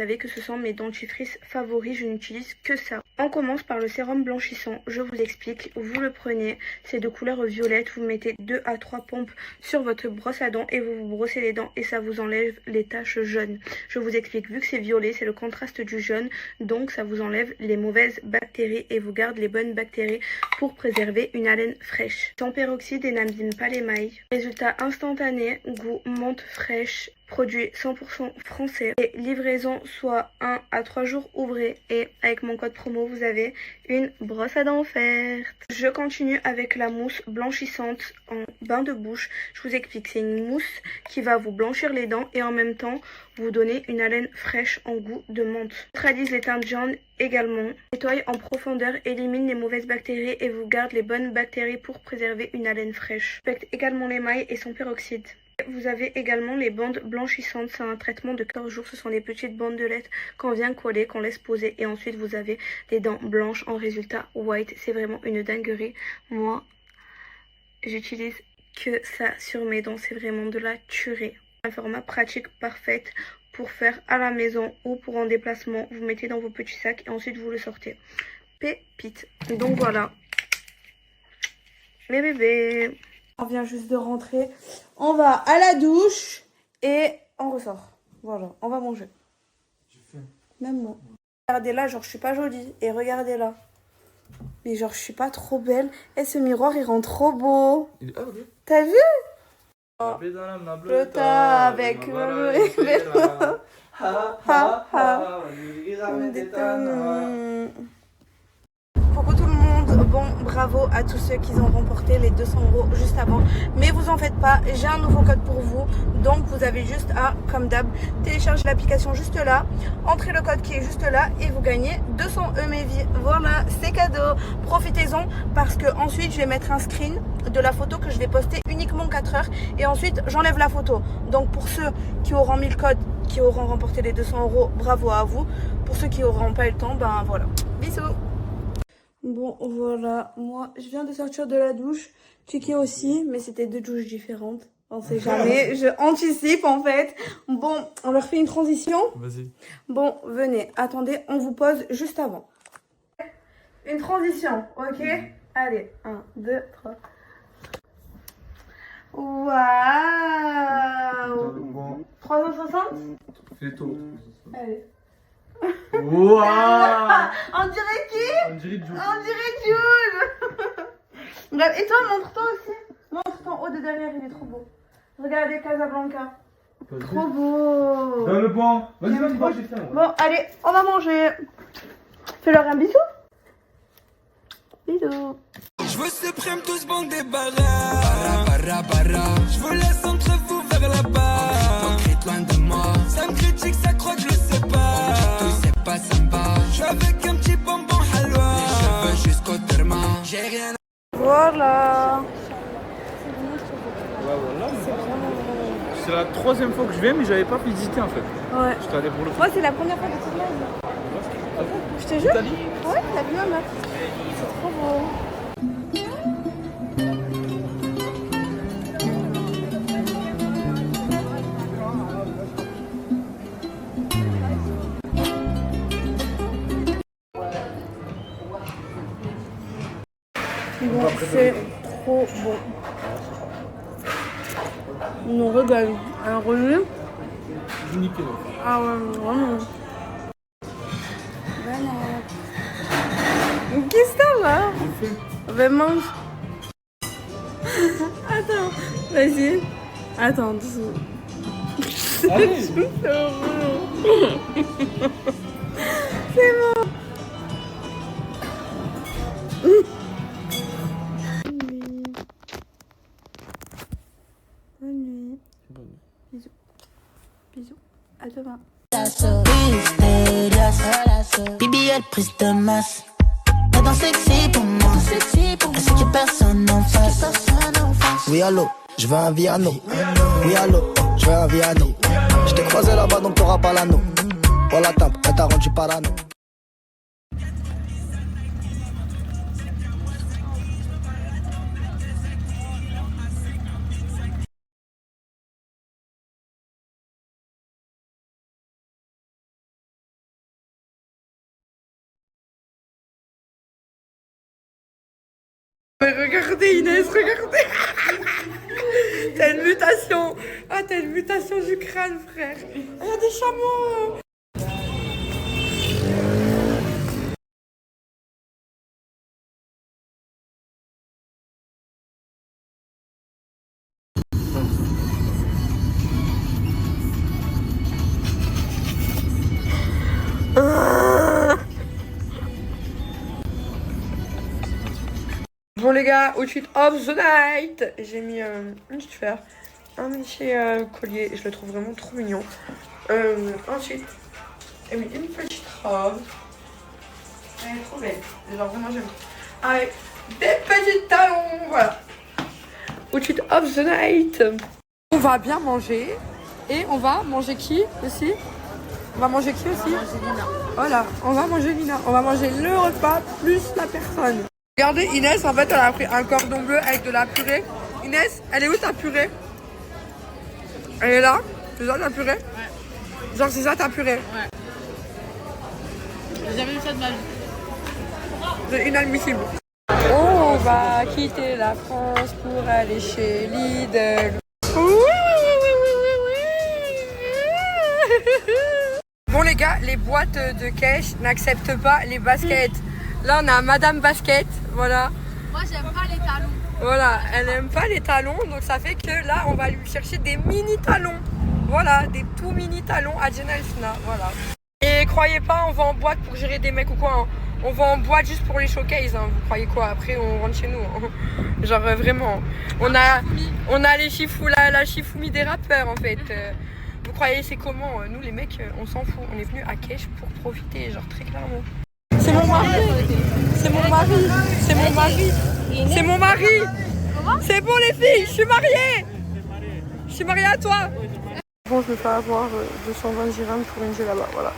savez que ce sont mes dentifrices favoris, je n'utilise que ça. On commence par le sérum blanchissant, je vous explique. Vous le prenez, c'est de couleur violette, vous mettez 2 à 3 pompes sur votre brosse à dents et vous vous brossez les dents et ça vous enlève les taches jaunes. Je vous explique, vu que c'est violet, c'est le contraste du jaune, donc ça vous enlève les mauvaises bactéries et vous garde les bonnes bactéries pour préserver une haleine fraîche. Sans peroxyde et n'abîme pas l'émail. Résultat instantané, goût menthe fraîche. Produit 100% français et livraison soit 1 à 3 jours ouvrés et avec mon code promo vous avez une brosse à dents offerte. Je continue avec la mousse blanchissante en bain de bouche. Je vous explique, c'est une mousse qui va vous blanchir les dents et en même temps vous donner une haleine fraîche en goût de menthe. Neutralise les teintes jaunes également. Nettoie en profondeur, élimine les mauvaises bactéries et vous garde les bonnes bactéries pour préserver une haleine fraîche. Respecte également l'émail et son peroxyde. Vous avez également les bandes blanchissantes, c'est un traitement de 14 jours, ce sont des petites bandes de lait qu'on vient coller, qu'on laisse poser et ensuite vous avez des dents blanches en résultat white, c'est vraiment une dinguerie. Moi, j'utilise que ça sur mes dents, c'est vraiment de la tuerie. Un format pratique parfait pour faire à la maison ou pour en déplacement, vous mettez dans vos petits sacs et ensuite vous le sortez. Pépite. Donc voilà, mes bébés. On vient juste de rentrer, on va à la douche et on ressort. Voilà, on va manger. Même moi. Regardez là, genre je suis pas jolie. Et regardez là. Mais genre je suis pas trop belle. Et ce miroir il rend trop beau. T'as vu? Le tas avec Coucou tout le monde, bon bravo à tous ceux qui ont remporté les 200 € juste avant. Mais vous en faites pas, j'ai un nouveau code pour vous. Donc vous avez juste à, comme d'hab, télécharger l'application juste là, entrez le code qui est juste là et vous gagnez 200 €. Voilà, c'est cadeau. Profitez-en parce que ensuite je vais mettre un screen de la photo que je vais poster uniquement 4 heures et ensuite j'enlève la photo. Donc pour ceux qui auront mis le code, qui auront remporté les 200 €, bravo à vous. Pour ceux qui n'auront pas eu le temps, ben voilà. Bisous. Bon voilà, moi je viens de sortir de la douche, Kiki aussi, mais c'était 2 douches différentes, on sait jamais, je anticipe en fait. Bon, on leur fait une transition. Vas-y. Bon, venez, attendez, on vous pose juste avant. Une transition, ok? Allez, 1, 2, 3. Waouh! 360? Fais tout. Allez. Waouh! On dirait qui? On dirait Jules. On dirait Jules. Bref, et toi, montre-toi aussi. Montre ton haut de derrière, il est trop beau. Regardez Casablanca. Trop beau. Donne le point. Vas-y, vas-y, vas-y. Bon, allez, on va manger. Fais-leur un bisou. Bisous. Je veux ce prime tous bon des barras. Je vous laisse entre vous vers là-bas. Hypocrite loin de moi. Ça me critique, ça croit que je le sais pas. Tout c'est pas sympa. Je suis avec un petit bonbon halwa. Les cheveux jusqu'au terme. J'ai rien. Voilà. C'est la 3e fois que je viens, mais j'avais pas visité en fait. Ouais. J'étais allé pour le Moi, c'est la première fois de toute ma vie. Je te jure? Ouais, t'as vu ma meuf. C'est trop beau. Bon, c'est trop bon. On nous régale. Alors, lui. Nickel. Ah ouais, vraiment. Voilà. Qu'est-ce que t'as là? Ben mange. Attends, vas-y. Attends, doucement. C'est bon. Bonne nuit. Bisous. Bisous. À demain. BBL prise de masse. T'es dans sexy pour moi. Est-ce que personne en face? Oui allô, je veux un Viano. Oui allô, je veux un Viano. Je t'ai croisé là-bas donc t'auras pas l'anneau. Oh la tape, elle t'a rendu parano. Mais regardez Inès, regardez. T'as une mutation. Ah, t'as une mutation du crâne, frère. Il y a des chameaux. Bon les gars, outfit of the night. J'ai mis une petite fleur, un petit collier, je le trouve vraiment trop mignon. Ensuite, j'ai mis une petite robe. Elle est trop belle, genre vraiment j'aime. Avec des petits talons, voilà. Outfit of the night. On va bien manger. Et on va manger qui aussi? On va manger qui aussi? Voilà, on va manger Lina. On va manger le repas plus la personne. Regardez Inès, en fait elle a pris un cordon bleu avec de la purée. Inès, elle est où ta purée? Elle est là? C'est ça ta purée? Ouais. Genre c'est ça ta purée? Ouais. J'ai jamais vu ça de ma vie. C'est inadmissible. On va quitter la France pour aller chez Lidl. Bon les gars, les boîtes de cash n'acceptent pas les baskets. Là on a Madame Basket, voilà. Moi j'aime pas les talons. Voilà, elle aime pas les talons, donc ça fait que là on va lui chercher des mini talons. Voilà, des tout mini talons à Jenna Elfina, voilà. Et croyez pas, on va en boîte pour gérer des mecs ou quoi. Hein. On va en boîte juste pour les showcases, hein. Vous croyez quoi? Après on rentre chez nous. Hein. Genre vraiment. On a les chifous, la chifoumi des rappeurs en fait. Vous croyez c'est comment? Nous les mecs, on s'en fout. On est venus à Kesh pour profiter, genre très clairement. C'est mon mari. C'est mon mari. C'est mon mari. C'est mon mari. C'est bon les filles, je suis mariée. Je suis mariée à toi. Bon, je me fais avoir 220 dirhams pour une là-bas, voilà.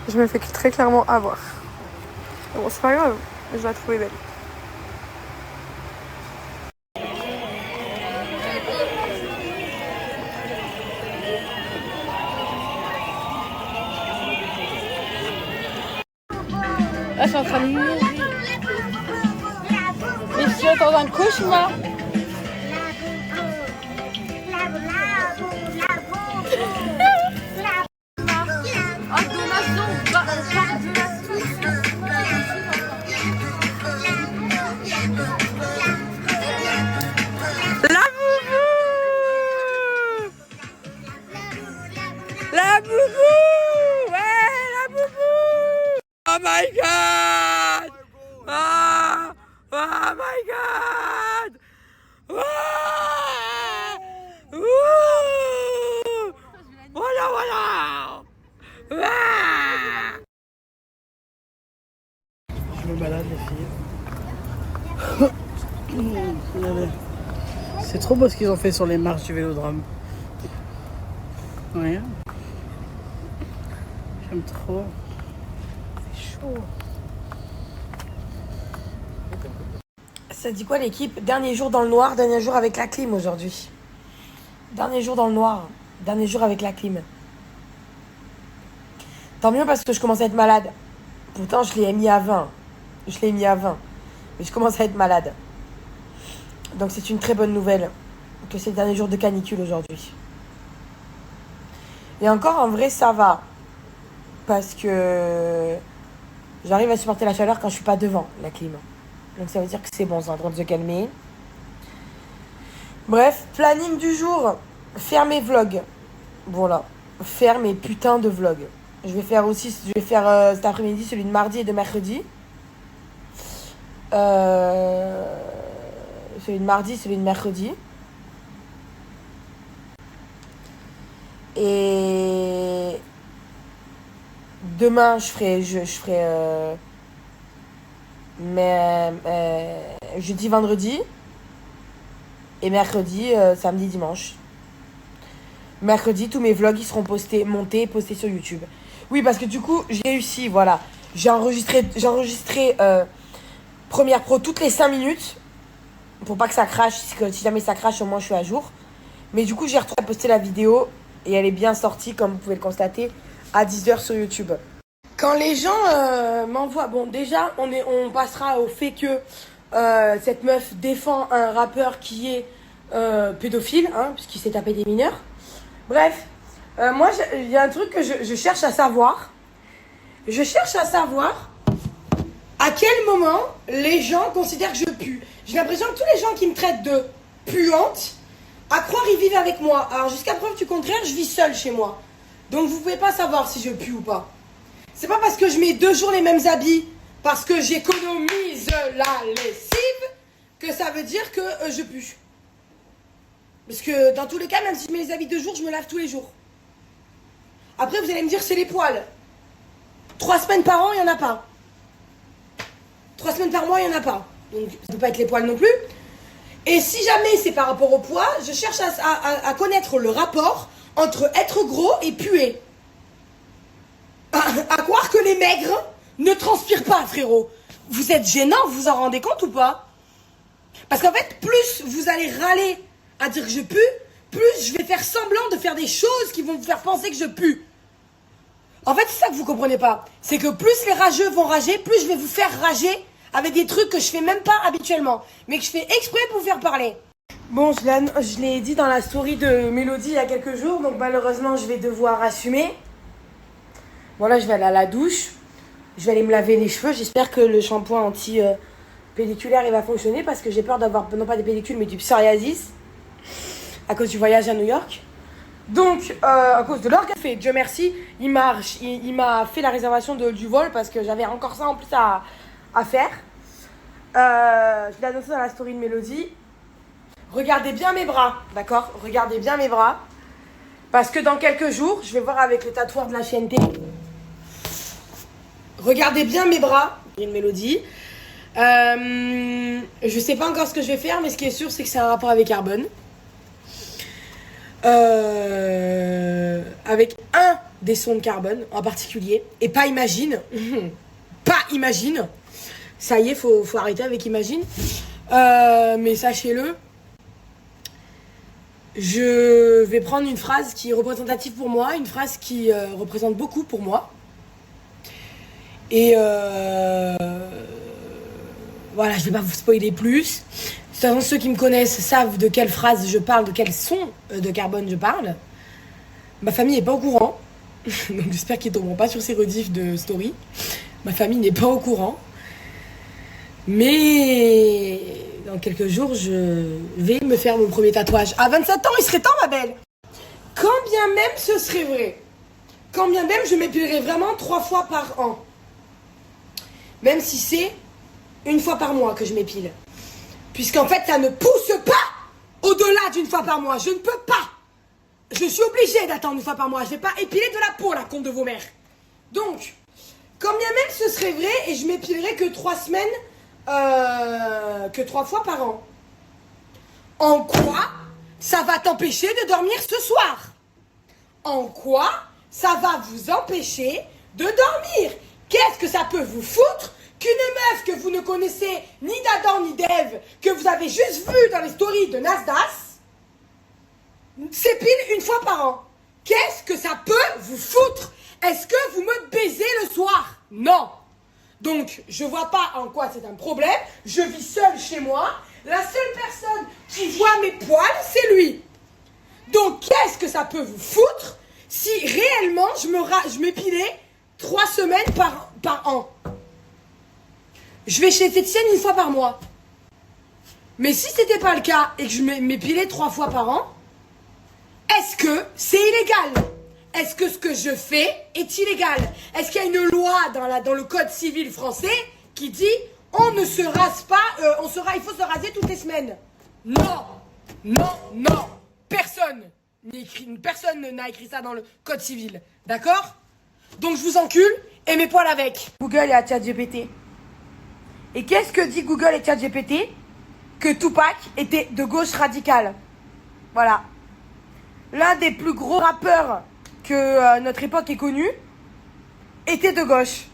Je me fais très clairement avoir. Bon, c'est pas grave, je la trouvais belle. Là, je suis en train de mourir. Mais je suis dans un cauchemar. La boubou! Ouais, la boubou! Oh my god! Oh my god! Voilà, voilà! Je me balade les filles. Regardez. C'est trop beau ce qu'ils ont fait sur les marches du Vélodrome. Ouais. J'aime trop. C'est chaud. Ça dit quoi l'équipe? Dernier jour dans le noir, dernier jour avec la clim aujourd'hui. Dernier jour dans le noir, dernier jour avec la clim. Tant mieux parce que je commence à être malade. Pourtant je l'ai mis à 20. Je l'ai mis à 20. Mais je commence à être malade. Donc c'est une très bonne nouvelle que c'est le dernier jour de canicule aujourd'hui. Et encore en vrai ça va. Parce que j'arrive à supporter la chaleur quand je suis pas devant la clim. Donc ça veut dire que c'est bon, c'est en train de se calmer. Bref, planning du jour. Faire mes vlogs. Voilà. Faire mes putains de vlogs. Je vais faire cet après-midi celui de mardi et de mercredi. Celui de mardi, celui de mercredi. Et demain, je ferai jeudi, vendredi. Et mercredi, samedi, dimanche. Mercredi, tous mes vlogs ils seront montés et postés sur YouTube. Oui, parce que du coup, j'ai réussi, voilà. J'ai enregistré Premiere Pro toutes les 5 minutes. Pour pas que ça crache. Si jamais ça crache, au moins je suis à jour. Mais du coup, j'ai retrouvé à poster la vidéo. Et elle est bien sortie, comme vous pouvez le constater, à 10h sur YouTube. Quand les gens m'envoient... Bon, déjà, on passera au fait que cette meuf défend un rappeur qui est pédophile, hein, puisqu'il s'est tapé des mineurs. Bref, moi, il y a un truc que je cherche à savoir. Je cherche à savoir à quel moment les gens considèrent que je pue. J'ai l'impression que tous les gens qui me traitent de puante, à croire ils vivent avec moi. Alors jusqu'à preuve du contraire, je vis seule chez moi. Donc vous pouvez pas savoir si je pue ou pas. C'est pas parce que je mets 2 jours les mêmes habits, parce que j'économise la lessive, que ça veut dire que je pue. Parce que dans tous les cas, même si je mets les habits 2 jours, je me lave tous les jours. Après vous allez me dire c'est les poils. 3 semaines par an, il n'y en a pas. 3 semaines par mois, il n'y en a pas. Donc, ça ne peut pas être les poils non plus. Et si jamais c'est par rapport au poids, je cherche à connaître le rapport entre être gros et puer. À croire que les maigres ne transpirent pas, frérot. Vous êtes gênant, vous vous en rendez compte ou pas? Parce qu'en fait, plus vous allez râler à dire que je pue, plus je vais faire semblant de faire des choses qui vont vous faire penser que je pue. En fait, c'est ça que vous comprenez pas. C'est que plus les rageux vont rager, plus je vais vous faire rager avec des trucs que je fais même pas habituellement, mais que je fais exprès pour vous faire parler. Bon, je l'ai dit dans la story de Mélodie il y a quelques jours, donc malheureusement, je vais devoir assumer. Bon, là, je vais aller à la douche. Je vais aller me laver les cheveux. J'espère que le shampoing anti-pelliculaire, il va fonctionner parce que j'ai peur d'avoir, non pas des pellicules, mais du psoriasis à cause du voyage à New York. Donc, à cause de l'heure qu'a fait, Dieu merci, il m'a fait la réservation du vol parce que j'avais encore ça en plus à faire. Je l'ai annoncé dans la story de Mélodie. Regardez bien mes bras, d'accord? Regardez bien mes bras. Parce que dans quelques jours, je vais voir avec le tatoueur de la CNT. Regardez bien mes bras, une Mélodie. Je sais pas encore ce que je vais faire, mais ce qui est sûr, c'est que c'est un rapport avec Carbone. Avec un des sons de Carbone en particulier, et pas Imagine. Pas Imagine. Ça y est, faut arrêter avec Imagine. Mais sachez-le, je vais prendre une phrase qui est représentative pour moi, une phrase qui représente beaucoup pour moi. Et voilà, je vais pas vous spoiler plus. De toute façon, ceux qui me connaissent savent de quelle phrase je parle, de quel son de Carbone je parle. Ma famille n'est pas au courant. Donc j'espère qu'ils ne tomberont pas sur ces rediffs de story. Ma famille n'est pas au courant. Mais dans quelques jours, je vais me faire mon premier tatouage. À 27 ans, il serait temps, ma belle. Quand bien même ce serait vrai. Quand bien même je m'épilerais vraiment 3 fois par an. Même si c'est 1 fois par mois que je m'épile. Puisqu'en fait, ça ne pousse pas au-delà d'1 fois par mois. Je ne peux pas. Je suis obligée d'attendre 1 fois par mois. Je ne vais pas épiler de la peau, la con de vos mères. Donc, quand bien même ce serait vrai, et je m'épilerais que 3 semaines, que 3 fois par an. En quoi ça va t'empêcher de dormir ce soir? En quoi ça va vous empêcher de dormir? Qu'est-ce que ça peut vous foutre qu'une meuf que vous ne connaissez ni d'Adam ni d'Ève, que vous avez juste vu dans les stories de Nasdaq, s'épile 1 fois par an? Qu'est-ce que ça peut vous foutre? Est-ce que vous me baisez le soir? Non. Donc, je vois pas en quoi c'est un problème. Je vis seule chez moi. La seule personne qui voit mes poils, c'est lui. Donc, qu'est-ce que ça peut vous foutre si réellement je m'épilais 3 semaines par an? Je vais chez l'esthéticienne 1 fois par mois. Mais si c'était pas le cas et que je m'épilais 3 fois par an, est-ce que c'est illégal? Est-ce que ce que je fais est illégal? Est-ce qu'il y a une loi dans le code civil français qui dit on ne se rase pas, il faut se raser toutes les semaines? Non, non, non. Personne n'a écrit ça dans le code civil. D'accord? Donc je vous encule et mes poils avec. Google et ChatGPT. Et qu'est-ce que dit Google et ChatGPT? Que Tupac était de gauche radicale. Voilà. L'un des plus gros rappeurs que notre époque ait connu était de gauche.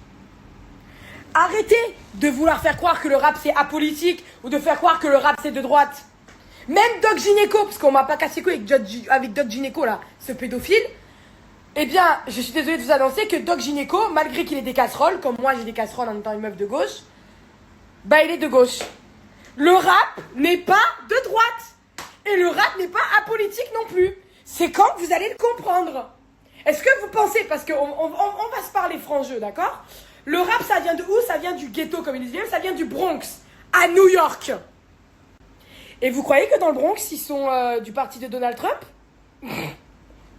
Arrêtez de vouloir faire croire que le rap c'est apolitique ou de faire croire que le rap c'est de droite. Même Doc Gynéco, parce qu'on m'a pas cassé couille avec Doc Gynéco là, ce pédophile. Eh bien, je suis désolée de vous annoncer que Doc Gynéco, malgré qu'il ait des casseroles, comme moi j'ai des casseroles en étant une meuf de gauche, bah il est de gauche. Le rap n'est pas de droite. Et le rap n'est pas apolitique non plus. C'est quand vous allez le comprendre. Est-ce que vous pensez, parce qu'on va se parler franc jeu, d'accord? Le rap, ça vient de où? Ça vient du ghetto, comme ils disent, ça vient du Bronx, à New York. Et vous croyez que dans le Bronx, ils sont du parti de Donald Trump?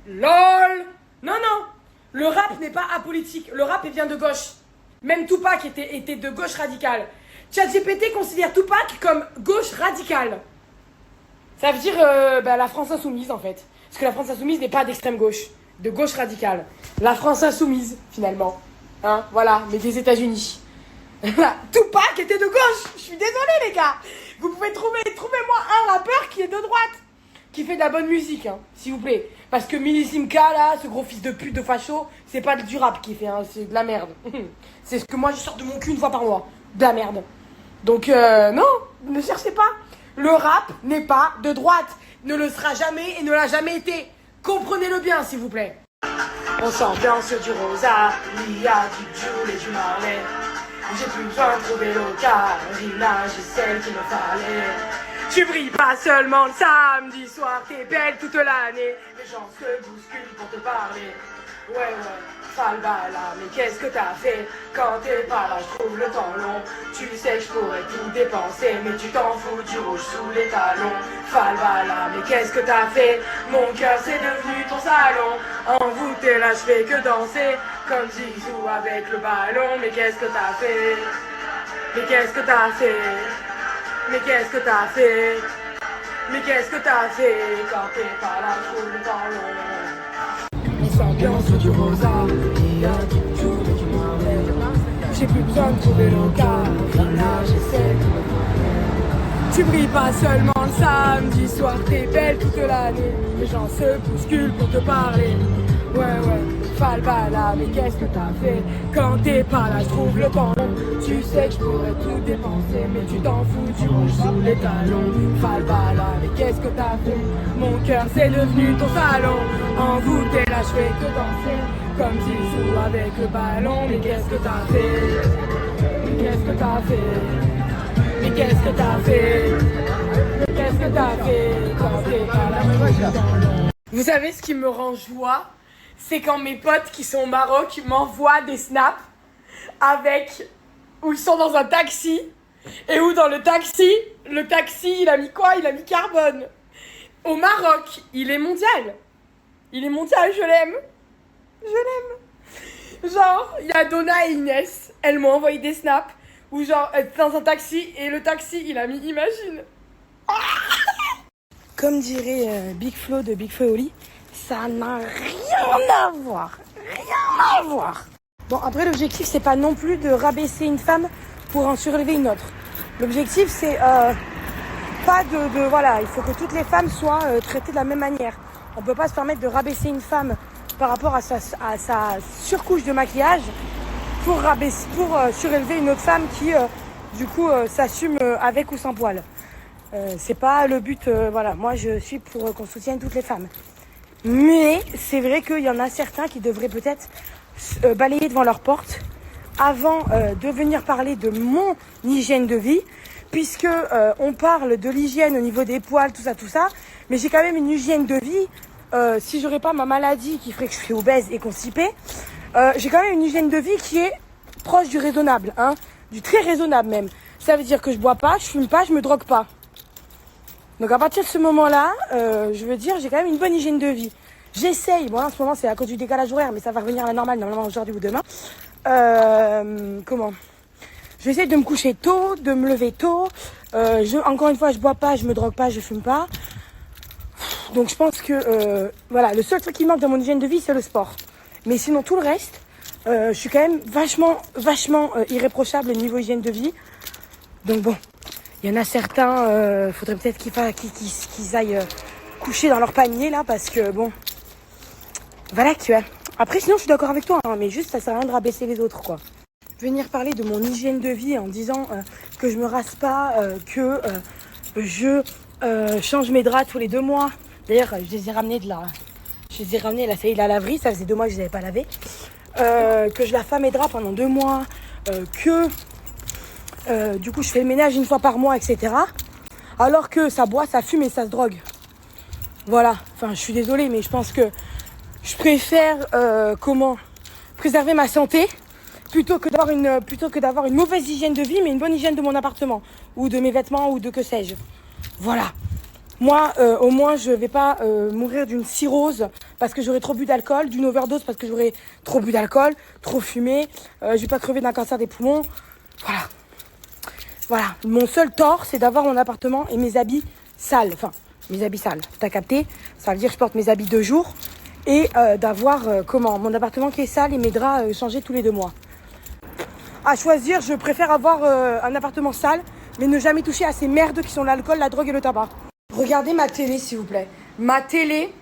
LOL. Non, non. Le rap n'est pas apolitique. Le rap, il vient de gauche. Même Tupac était de gauche radicale. ChatGPT considère Tupac comme gauche radicale. Ça veut dire la France insoumise, en fait. Parce que la France insoumise n'est pas d'extrême gauche, de gauche radicale. La France insoumise, finalement. Hein, voilà, mais des États-Unis. Tupac était de gauche. Je suis désolée, les gars. Vous pouvez trouvez-moi un rappeur qui est de droite, qui fait de la bonne musique, hein, s'il vous plaît. Parce que Milisimka, là, ce gros fils de pute de facho, c'est pas du rap qu'il fait, hein, c'est de la merde. C'est ce que moi je sors de mon cul une fois par mois. De la merde. Donc, non, ne cherchez pas. Le rap n'est pas de droite. Ne le sera jamais et ne l'a jamais été. Comprenez-le bien, s'il vous plaît. On s'ambiance du Rosa, il y a du Jules et du Marley. J'ai plus besoin de trouver l'ocarina, j'ai celle qu'il me fallait. Tu brilles pas seulement le samedi soir, t'es belle toute l'année. Les gens se bousculent pour te parler. Ouais, Falbala, mais qu'est-ce que t'as fait? Quand t'es pas là, je trouve le temps long. Tu sais que je pourrais tout dépenser, mais tu t'en fous du rouge sous les talons. Falbala, mais qu'est-ce que t'as fait? Mon cœur c'est devenu ton salon. Envoûté là, je fais que danser, comme Zizou avec le ballon. Mais qu'est-ce que t'as fait? Mais qu'est-ce que t'as fait? Mais qu'est-ce que t'as fait? Mais qu'est-ce que t'as fait? Quand t'es pas là, je trouve le temps long. On s'ambiance du Rosa, il y a du Jules et du Marley. J'ai plus besoin de trouver l'ocarina, j'essaie de me parler. Tu brilles pas seulement le samedi soir, t'es belle toute l'année. Les gens se bousculent pour te parler. Ouais, Falbala, mais qu'est-ce que t'as fait? Quand t'es pas là, je trouve le temps long. Tu sais que je pourrais tout dépenser, mais tu t'en fous du rouge sous les talons. Falbala, mais qu'est-ce que t'as fait? Mon cœur c'est devenu ton salon. Envoûté là, je fais que danser, comme Zizou avec le ballon. Mais qu'est-ce que t'as fait? Mais qu'est-ce que t'as fait? Mais qu'est-ce que t'as fait? Mais qu'est-ce que t'as fait? Quand t'es pas là, je trouve le temps long. Vous savez ce qui me rend joie? C'est quand mes potes qui sont au Maroc m'envoient des snaps où ils sont dans un taxi et où dans le taxi il a mis quoi? Il a mis carbone. Au Maroc, il est mondial. Il est mondial, je l'aime. Je l'aime. Genre, il y a Donna et Inès, elles m'ont envoyé des snaps où genre, elles étaient dans un taxi et le taxi, il a mis imagine. Comme dirait Big Flo de Big Flo et Oli, ça n'a rien à voir. Rien à voir. Bon, après, l'objectif, c'est pas non plus de rabaisser une femme pour en surélever une autre. L'objectif, c'est pas de voilà, il faut que toutes les femmes soient traitées de la même manière. On peut pas se permettre de rabaisser une femme par rapport à sa surcouche de maquillage pour surélever une autre femme qui, du coup, s'assume avec ou sans poil. C'est pas le but, voilà. Moi, je suis pour qu'on soutienne toutes les femmes. Mais c'est vrai qu'il y en a certains qui devraient peut-être balayer devant leur porte avant de venir parler de mon hygiène de vie, puisque on parle de l'hygiène au niveau des poils, tout ça, mais j'ai quand même une hygiène de vie. Si j'aurais pas ma maladie qui ferait que je suis obèse et constipée, j'ai quand même une hygiène de vie qui est proche du raisonnable, hein, du très raisonnable même. Ça veut dire que je bois pas, je fume pas, je me drogue pas. Donc à partir de ce moment-là, je veux dire, j'ai quand même une bonne hygiène de vie. J'essaye, bon en ce moment c'est à cause du décalage horaire, mais ça va revenir à la normale normalement aujourd'hui ou demain. J'essaie de me coucher tôt, de me lever tôt. Encore une fois, je bois pas, je me drogue pas, je fume pas. Donc je pense que voilà, le seul truc qui manque dans mon hygiène de vie, c'est le sport. Mais sinon tout le reste, je suis quand même vachement irréprochable au niveau hygiène de vie. Donc bon. Il y en a certains, faudrait peut-être qu'ils aillent coucher dans leur panier là, parce que bon, voilà tu vois. Après sinon je suis d'accord avec toi, hein, mais juste ça sert à rien de rabaisser les autres quoi. Venir parler de mon hygiène de vie en disant que je me rase pas, que je change mes draps tous les 2 mois. D'ailleurs je les ai ramenés là, ça y est, la laverie, ça faisait 2 mois que je les avais pas lavés. Que je lave pas mes draps pendant 2 mois, que Du coup, je fais le ménage une fois par mois, etc. Alors que ça boit, ça fume et ça se drogue. Voilà. Enfin, je suis désolée, mais je pense que je préfère préserver ma santé plutôt que d'avoir une mauvaise hygiène de vie, mais une bonne hygiène de mon appartement ou de mes vêtements ou de que sais-je. Voilà. Moi, au moins, je vais pas mourir d'une cirrhose parce que j'aurais trop bu d'alcool, d'une overdose parce que j'aurais trop bu d'alcool, trop fumé. Je vais pas crever d'un cancer des poumons. Voilà. Voilà. Mon seul tort, c'est d'avoir mon appartement et mes habits sales. Enfin, mes habits sales. T'as capté? Ça veut dire que je porte mes habits 2 jours et d'avoir mon appartement qui est sale et mes draps changés tous les 2 mois. À choisir, je préfère avoir un appartement sale, mais ne jamais toucher à ces merdes qui sont l'alcool, la drogue et le tabac. Regardez ma télé, s'il vous plaît. Ma télé,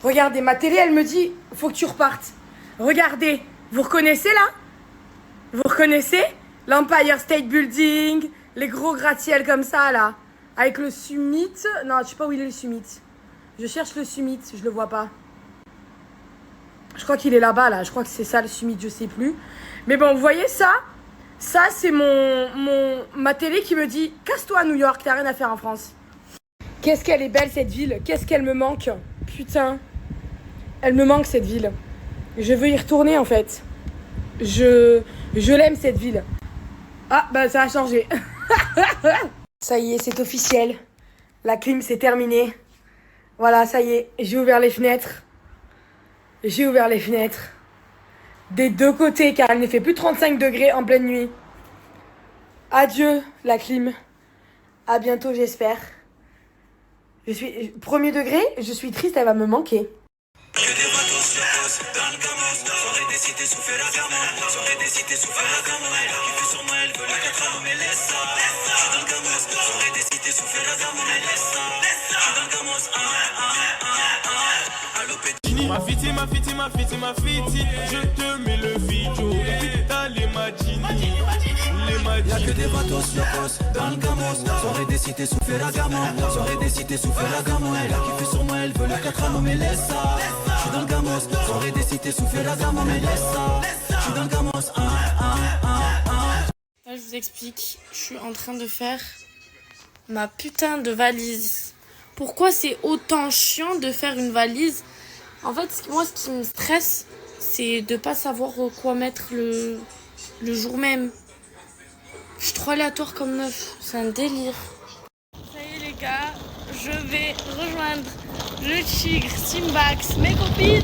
regardez, ma télé, elle me dit, faut que tu repartes. Regardez, vous reconnaissez là? Vous reconnaissez? L'Empire State Building, les gros gratte-ciel comme ça là. Avec le summit. Non, je sais pas où il est le summit. Je cherche le summit, je le vois pas. Je crois qu'il est là-bas là, je crois que c'est ça le summit, je sais plus. Mais bon, vous voyez ça? Ça, c'est ma télé qui me dit « Casse-toi à New York, t'as rien à faire en France. » Qu'est-ce qu'elle est belle, cette ville. Qu'est-ce qu'elle me manque. Putain. Elle me manque, cette ville. Je veux y retourner, en fait. Je l'aime, cette ville. Ah, bah ça a changé. Ça y est, c'est officiel. La clim, c'est terminé. Voilà, ça y est, j'ai ouvert les fenêtres. J'ai ouvert les fenêtres. Des 2 côtés, car il ne fait plus 35 degrés en pleine nuit. Adieu, la clim. À bientôt, j'espère. Premier degré, je suis triste, elle va me manquer. Ma fiti, je te mets le vidéo. Et puis t'as les Magini. Y'a que des vatos locos dans le gamos. Soirée des cités sous Ferragamo. Soirée des cités sous Ferragamo. Elle a kiffé sur moi, elle veut le 4 ans, mais laisse ça. J'suis dans le gamos. Soirée des cités sous Ferragamo, mais laisse ça. J'suis dans le gamos. Là, je vous explique. Je suis en train de faire ma putain de valise. Pourquoi c'est autant chiant de faire une valise? En fait, moi, ce qui me stresse, c'est de pas savoir quoi mettre le jour même. Je suis trop aléatoire comme meuf. C'est un délire. Ça y est, les gars. Je vais rejoindre le Tigre, Simbax, mes copines.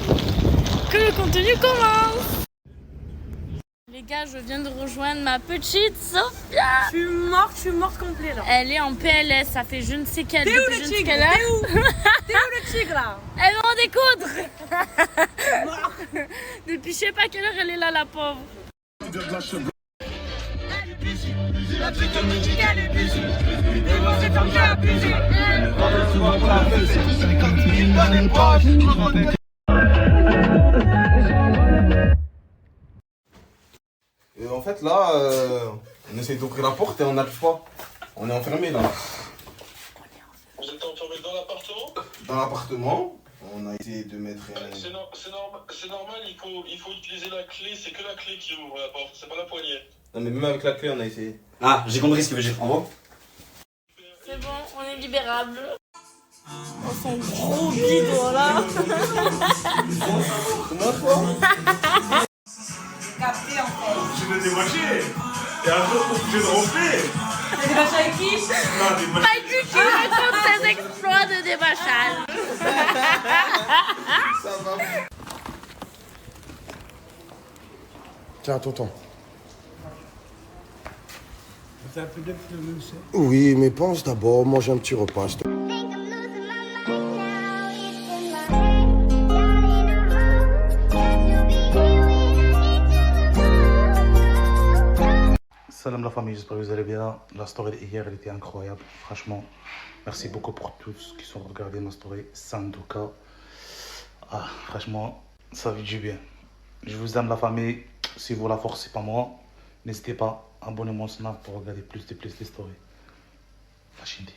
Que le contenu commence. Les gars, je viens de rejoindre ma petite Sophia. Je suis morte complet là. Elle est en PLS, ça fait je ne sais quelle heure. T'es où le tigre? T'es où le tigre là? Elle va en découdre. Depuis je sais pas quelle heure elle est là, la pauvre. La petite musique, elle est busy. Et moi c'est comme j'ai abusé. Souvent pour la fête, c'est 50 000 dans les poches. Et en fait là, on essaie d'ouvrir la porte et on n'arrive pas. On est enfermé là. Vous êtes enfermé dans l'appartement? Dans l'appartement, on a essayé de mettre... C'est normal, il faut utiliser la clé, c'est que la clé qui ouvre la porte, c'est pas la poignée. Non mais même avec la clé on a essayé. Ah, j'ai compris ce que veut dire. En gros. C'est bon, on est libérable. Oh, son gros bidon là. Comment toi? Capté en fait. Je vais débâcher. Et un jour, je vais le refaire. T'as débâché avec qui? Pas du tout, raconte ses exploits de débâchage. Ça va. Tiens, tonton. C'est un peu de monsieur. Oui, mais pense d'abord, mange un petit repas. Salam la famille, j'espère que vous allez bien. La story d'hier, elle était incroyable. Franchement, merci beaucoup pour tous qui sont regardés ma story. Sanduka. Ah, franchement, ça fait du bien. Je vous aime la famille. Si vous la forcez pas moi, n'hésitez pas. Abonnez-moi au Snap pour regarder plus de stories. Fachindi.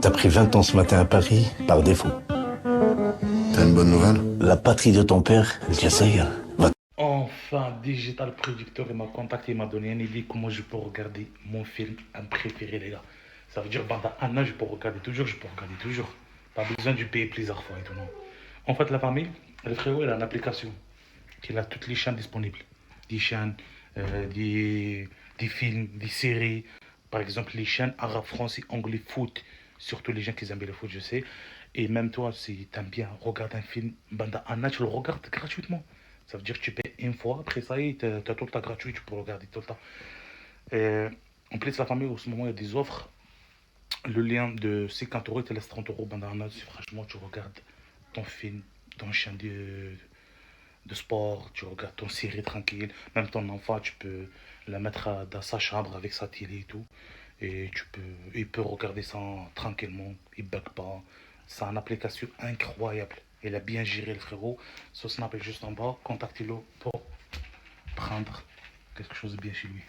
T'as pris 20 ans ce matin à Paris, par défaut. T'as une bonne nouvelle? La patrie de ton père, le Jazaïr, va... Enfin. Enfin, Digital Producteur, il m'a contacté, il m'a donné une idée comment je peux regarder mon film préféré, les gars. Ça veut dire, pendant un an, je peux regarder toujours, Pas besoin de payer plusieurs fois et tout, non. En fait, la famille, le frérot, il a une application qui a toutes les chaînes disponibles. Des chaînes, des films, des séries. Par exemple, les chaînes arabe, français, anglais, foot. Surtout les gens qui aiment bien le foot, je sais. Et même toi, si tu aimes bien regarder un film, pendant un an, tu le regardes gratuitement. Ça veut dire que tu payes une fois, après ça y est, tu as tout le temps gratuit, tu peux regarder tout le temps. Et en plus, la famille, en ce moment, il y a des offres. Le lien de 50 €, il te laisse 30 € pendant un an. Franchement, tu regardes ton film, ton chaîne de sport, tu regardes ton série tranquille. Même ton enfant, tu peux la mettre dans sa chambre avec sa télé et tout. Et il peut regarder ça tranquillement, il ne bug pas. C'est une application incroyable. Il a bien géré le frérot. Son snap est juste en bas. Contactez-le pour prendre quelque chose de bien chez lui.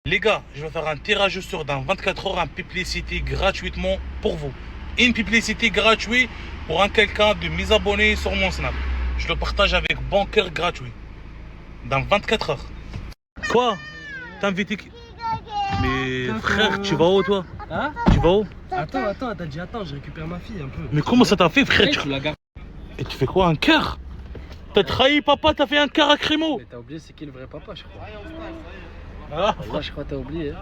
Les gars, je vais faire un tirage au sort dans 24 heures, un publicité gratuitement pour vous. Une publicité gratuite pour quelqu'un de mes abonnés sur mon snap. Je le partage avec bon cœur gratuit. Dans 24 heures. Quoi? T'as invité qui? Mais frère, tu vas où toi? Hein? Tu vas où? Attends, t'as dit attends, je récupère ma fille un peu. Mais comment ça t'a fait, frère? Tu la gardes. Et tu fais quoi, un cœur? T'as trahi papa, t'as fait un cœur à Crémo. Mais t'as oublié c'est qui le vrai papa, je crois. Ah, Là, je crois que t'as oublié.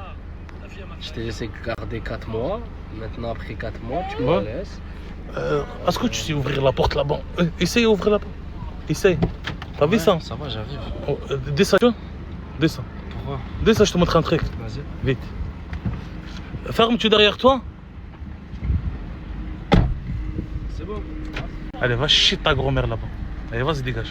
Je t'ai laissé garder 4 mois. Maintenant, après 4 mois, tu me laisses. Est-ce que tu sais ouvrir la porte là-bas? Essaye d'ouvrir la porte. Essaye. T'as vu ça? Ça va, j'arrive. Descends, tu vois? Descends. Pourquoi? Descends, je te montre un truc. Vas-y. Vite. Ferme-tu derrière toi? C'est bon. Allez, va chier ta grand-mère là-bas. Allez, vas-y, dégage.